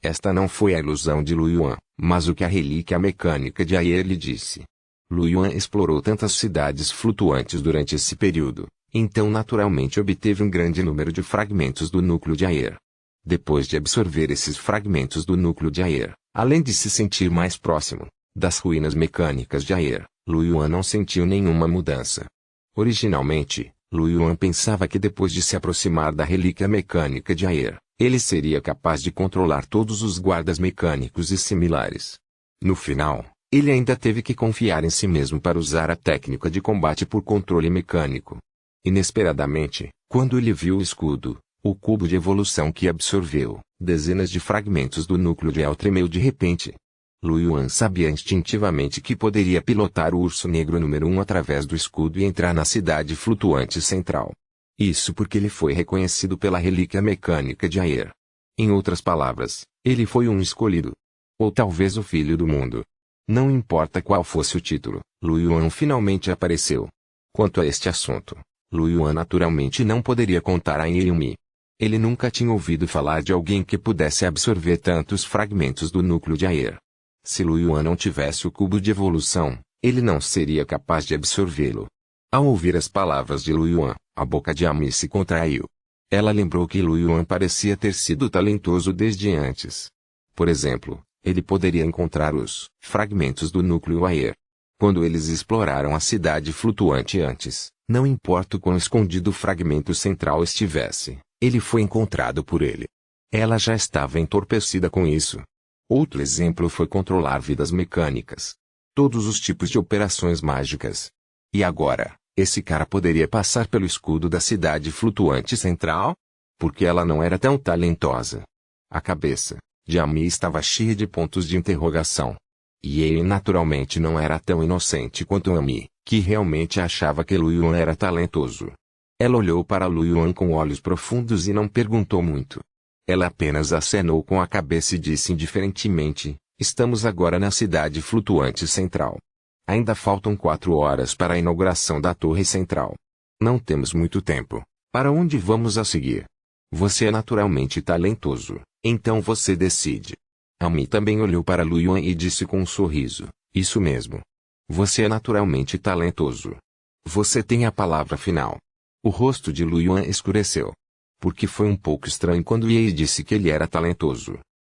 Esta não foi a ilusão de Lu Yuan, mas o que a relíquia mecânica de Ayer lhe disse. Lu Yuan explorou tantas cidades flutuantes durante esse período, então naturalmente obteve um grande número de fragmentos do núcleo de Ayer. Depois de absorver esses fragmentos do núcleo de Ayer, além de se sentir mais próximo das ruínas mecânicas de Ayer, Lu Yuan não sentiu nenhuma mudança. Originalmente, Lu Yuan pensava que depois de se aproximar da relíquia mecânica de Ayer, ele seria capaz de controlar todos os guardas mecânicos e similares. No final, ele ainda teve que confiar em si mesmo para usar a técnica de combate por controle mecânico. Inesperadamente, quando ele viu o escudo, o cubo de evolução que absorveu dezenas de fragmentos do núcleo de El tremeu de repente. Lu Yuan sabia instintivamente que poderia pilotar o urso negro número 1 através do escudo e entrar na cidade flutuante central. Isso porque ele foi reconhecido pela relíquia mecânica de Ayer. Em outras palavras, ele foi um escolhido. Ou talvez o filho do mundo. Não importa qual fosse o título, Lu Yuan finalmente apareceu. Quanto a este assunto, Lu Yuan naturalmente não poderia contar a Yumi. Ele nunca tinha ouvido falar de alguém que pudesse absorver tantos fragmentos do núcleo de Ayer. Se Lu Yuan não tivesse o cubo de evolução, ele não seria capaz de absorvê-lo. Ao ouvir as palavras de Lu Yuan, a boca de Amy se contraiu. Ela lembrou que Lu Yuan parecia ter sido talentoso desde antes. Por exemplo, ele poderia encontrar os fragmentos do núcleo Ayer. Quando eles exploraram a cidade flutuante antes, não importa o quão escondido o fragmento central estivesse, ele foi encontrado por ele. Ela já estava entorpecida com isso. Outro exemplo foi controlar vidas mecânicas. Todos os tipos de operações mágicas. E agora, esse cara poderia passar pelo escudo da cidade flutuante central? Porque ela não era tão talentosa. A cabeça de Amy estava cheia de pontos de interrogação. E ele naturalmente não era tão inocente quanto Amy, que realmente achava que Lu Yuan era talentoso. Ela olhou para Lu Yuan com olhos profundos e não perguntou muito. Ela apenas acenou com a cabeça e disse indiferentemente, estamos agora na cidade flutuante central. Ainda faltam 4 horas para a inauguração da torre central. Não temos muito tempo. Para onde vamos a seguir? Você é naturalmente talentoso, então você decide. Amy também olhou para Lu Yuan e disse com um sorriso, isso mesmo. Você é naturalmente talentoso. Você tem a palavra final. O rosto de Lu Yuan escureceu. Porque foi um pouco estranho quando Ye disse que ele era talentoso.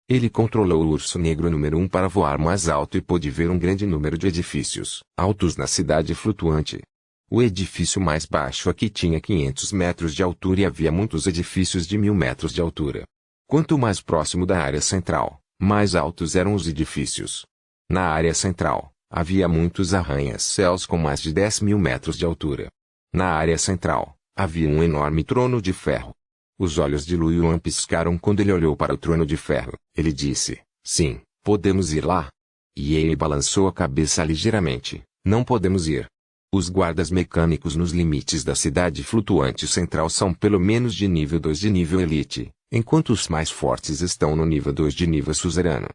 Ele controlou o urso negro número 1 para voar mais alto e pôde ver um grande número de edifícios altos na cidade flutuante. O edifício mais baixo aqui tinha 500 metros de altura e havia muitos edifícios de 1000 metros de altura. Quanto mais próximo da área central, mais altos eram os edifícios. Na área central, havia muitos arranha-céus com mais de 10.000 metros de altura. Na área central, Havia um enorme trono de ferro. Os olhos de Lu Yuan piscaram quando ele olhou para o trono de ferro. Ele disse, sim, podemos ir lá. E ele balançou a cabeça ligeiramente, não podemos ir. Os guardas mecânicos nos limites da cidade flutuante central são pelo menos de nível 2 de nível elite, enquanto os mais fortes estão no nível 2 de nível suzerano.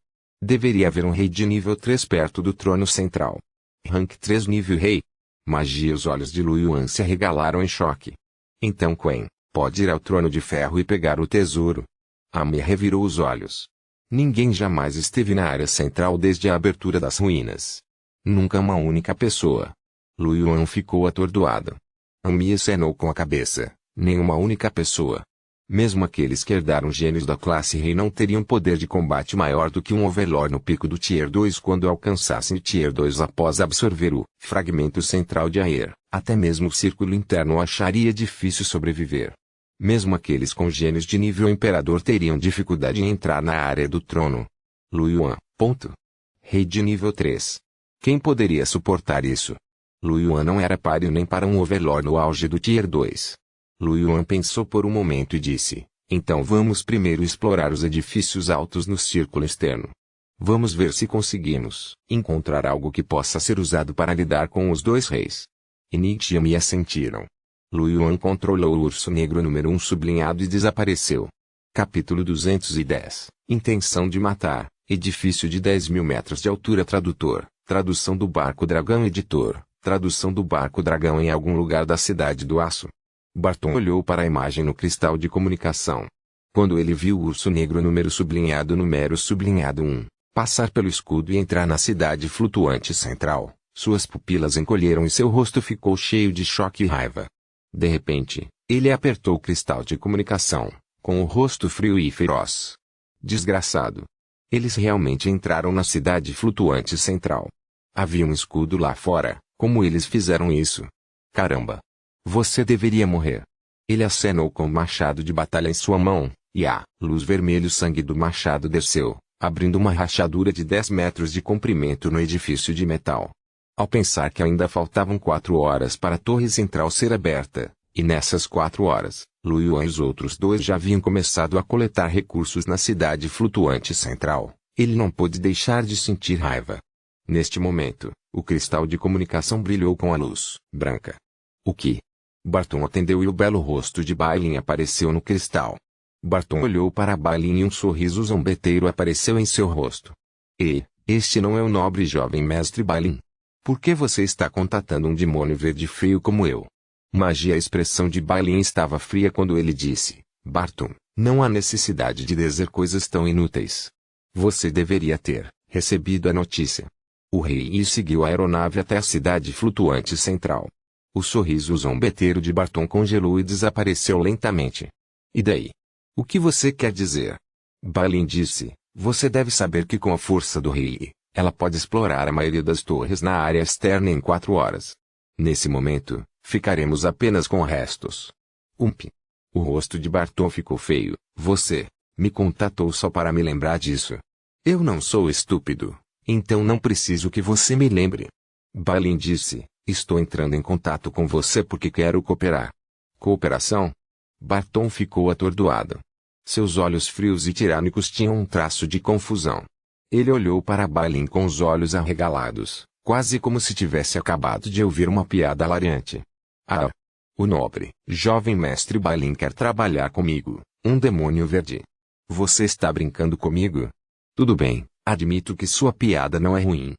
Deveria haver um rei de nível 3 perto do trono central. Rank 3 nível rei. Magia. Os olhos de Lu Yuan se arregalaram em choque. Então Quen, pode ir ao trono de ferro e pegar o tesouro. Ame revirou os olhos. Ninguém jamais esteve na área central desde a abertura das ruínas. Nunca uma única pessoa. Lu Yuan ficou atordoado. Ame acenou com a cabeça. Nenhuma única pessoa. Mesmo aqueles que herdaram gênios da classe rei não teriam poder de combate maior do que um Overlord no pico do Tier 2 quando alcançassem o Tier 2 após absorver o fragmento central de Aer. Até mesmo o círculo interno acharia difícil sobreviver. Mesmo aqueles com gênios de nível imperador teriam dificuldade em entrar na área do trono. Lu Yuan, ponto. Rei de nível 3. Quem poderia suportar isso? Lu Yuan não era páreo nem para um Overlord no auge do Tier 2. Lu Yuan pensou por um momento e disse, então vamos primeiro explorar os edifícios altos no círculo externo. Vamos ver se conseguimos encontrar algo que possa ser usado para lidar com os dois reis. E Nietzsche e Ame assentiram. Lu Yuan controlou o urso negro número 1 sublinhado e desapareceu. Capítulo 210. Intenção de matar. Edifício de 10.000 metros de altura. Tradutor. Tradução do Barco Dragão. Editor. Tradução do Barco Dragão. Em algum lugar da Cidade do Aço. Barton olhou para a imagem no cristal de comunicação. Quando ele viu o urso negro número sublinhado 1 passar pelo escudo e entrar na cidade flutuante central, suas pupilas encolheram e seu rosto ficou cheio de choque e raiva. De repente, ele apertou o cristal de comunicação, com o rosto frio e feroz. Desgraçado. Eles realmente entraram na cidade flutuante central. Havia um escudo lá fora, como eles fizeram isso? Caramba! Você deveria morrer. Ele acenou com o machado de batalha em sua mão, e a luz vermelha sangue do machado desceu, abrindo uma rachadura de 10 metros de comprimento no edifício de metal. Ao pensar que ainda faltavam 4 horas para a torre central ser aberta, e nessas 4 horas, Lu Yuan e os outros dois já haviam começado a coletar recursos na cidade flutuante central, ele não pôde deixar de sentir raiva. Neste momento, o cristal de comunicação brilhou com a luz branca. O que? Barton atendeu e o belo rosto de Bailin apareceu no cristal. Barton olhou para Bailin e um sorriso zombeteiro apareceu em seu rosto. Este não é o nobre jovem mestre Bailin. Por que você está contatando um demônio verde frio como eu? Magia. A expressão de Bailin estava fria quando ele disse, Barton, não há necessidade de dizer coisas tão inúteis. Você deveria ter recebido a notícia. O rei seguiu a aeronave até a cidade flutuante central. O sorriso zombeteiro de Barton congelou e desapareceu lentamente. E daí? O que você quer dizer? Bailin disse, você deve saber que com a força do rei, ela pode explorar a maioria das torres na área externa em 4 horas. Nesse momento, ficaremos apenas com restos. O rosto de Barton ficou feio. Você me contatou só para me lembrar disso. Eu não sou estúpido, então não preciso que você me lembre. Bailin disse. Estou entrando em contato com você porque quero cooperar. Cooperação? Barton ficou atordoado. Seus olhos frios e tirânicos tinham um traço de confusão. Ele olhou para Bailin com os olhos arregalados, quase como se tivesse acabado de ouvir uma piada hilariante. Ah! O nobre, jovem mestre Bailin quer trabalhar comigo, um demônio verde. Você está brincando comigo? Tudo bem, admito que sua piada não é ruim.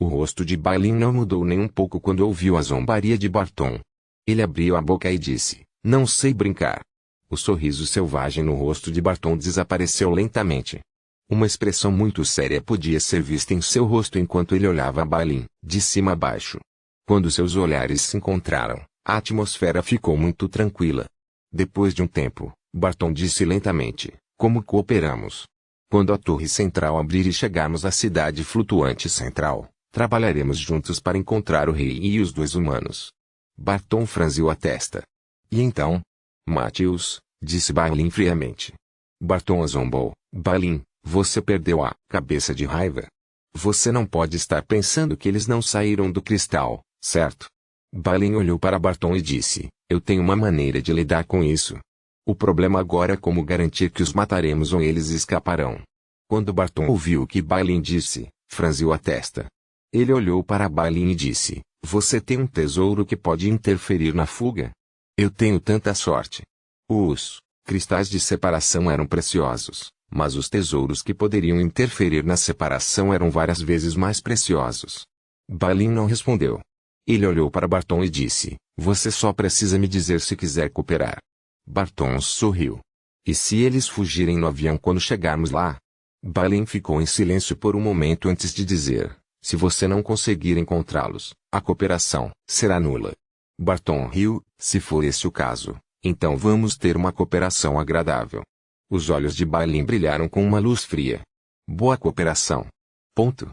O rosto de Bailin não mudou nem um pouco quando ouviu a zombaria de Barton. Ele abriu a boca e disse, não sei brincar. O sorriso selvagem no rosto de Barton desapareceu lentamente. Uma expressão muito séria podia ser vista em seu rosto enquanto ele olhava a Bailin, de cima a baixo. Quando seus olhares se encontraram, a atmosfera ficou muito tranquila. Depois de um tempo, Barton disse lentamente, como cooperamos? Quando a torre central abrir e chegarmos à cidade flutuante central, trabalharemos juntos para encontrar o rei e os 2 humanos. Barton franziu a testa. E então? Mate-os, disse Bailin friamente. Barton zombou. Bailin, você perdeu a cabeça de raiva. Você não pode estar pensando que eles não saíram do cristal, certo? Bailin olhou para Barton e disse, Eu tenho uma maneira de lidar com isso. O problema agora é como garantir que os mataremos ou eles escaparão. Quando Barton ouviu o que Balin disse, franziu a testa. Ele olhou para Balin e disse: Você tem um tesouro que pode interferir na fuga? Eu tenho tanta sorte. Os cristais de separação eram preciosos, mas os tesouros que poderiam interferir na separação eram várias vezes mais preciosos. Balin não respondeu. Ele olhou para Barton e disse: Você só precisa me dizer se quiser cooperar. Barton sorriu. E se eles fugirem no avião quando chegarmos lá? Balin ficou em silêncio por um momento antes de dizer: Se você não conseguir encontrá-los, a cooperação será nula. Barton riu: Se for esse o caso, então vamos ter uma cooperação agradável. Os olhos de Balin brilharam com uma luz fria. Boa cooperação. Ponto.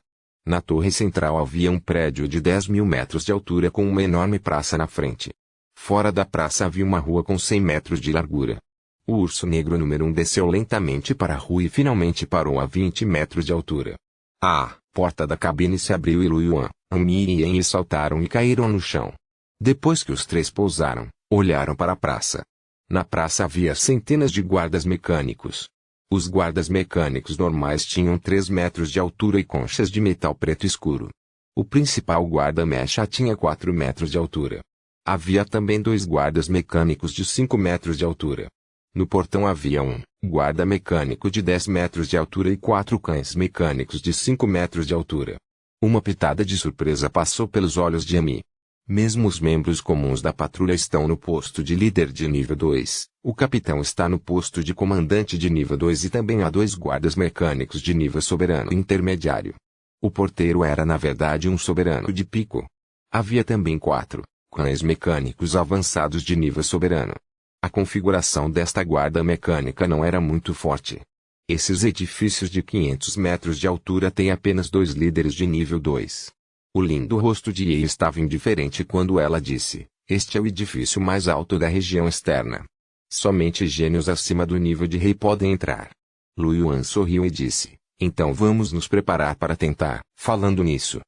Na torre central havia um prédio de 10.000 metros de altura com uma enorme praça na frente. Fora da praça havia uma rua com 100 metros de largura. O urso negro número 1 desceu lentamente para a rua e finalmente parou a 20 metros de altura. A porta da cabine se abriu e Lu Yuan, Ami e Yen saltaram e caíram no chão. Depois que os três pousaram, olharam para a praça. Na praça havia centenas de guardas mecânicos. Os guardas mecânicos normais tinham 3 metros de altura e conchas de metal preto escuro. O principal guarda mecha tinha 4 metros de altura. Havia também 2 guardas mecânicos de 5 metros de altura. No portão havia um guarda mecânico de 10 metros de altura e 4 cães mecânicos de 5 metros de altura. Uma pitada de surpresa passou pelos olhos de Ami. Mesmo os membros comuns da patrulha estão no posto de líder de nível 2, o capitão está no posto de comandante de nível 2 e também há 2 guardas mecânicos de nível soberano intermediário. O porteiro era na verdade um soberano de pico. Havia também 4 cães mecânicos avançados de nível soberano. A configuração desta guarda mecânica não era muito forte. Esses edifícios de 500 metros de altura têm apenas 2 líderes de nível 2. O lindo rosto de Ye estava indiferente quando ela disse: Este é o edifício mais alto da região externa. Somente gênios acima do nível de rei podem entrar. Lu Yuan sorriu e disse: Então vamos nos preparar para tentar. Falando nisso.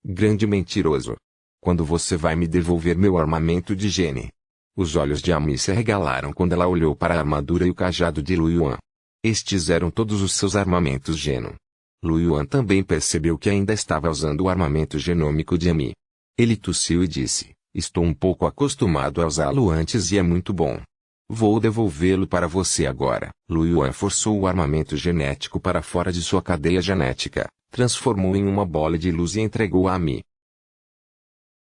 Grande mentiroso. Quando você vai me devolver meu armamento de gene? Os olhos de Ami se arregalaram quando ela olhou para a armadura e o cajado de Lu Yuan. Estes eram todos os seus armamentos geno. Lu Yuan também percebeu que ainda estava usando o armamento genômico de Ami. Ele tossiu e disse: Estou um pouco acostumado a usá-lo antes e é muito bom. Vou devolvê-lo para você agora. Lu Yuan forçou o armamento genético para fora de sua cadeia genética, transformou em uma bola de luz e entregou a Ami.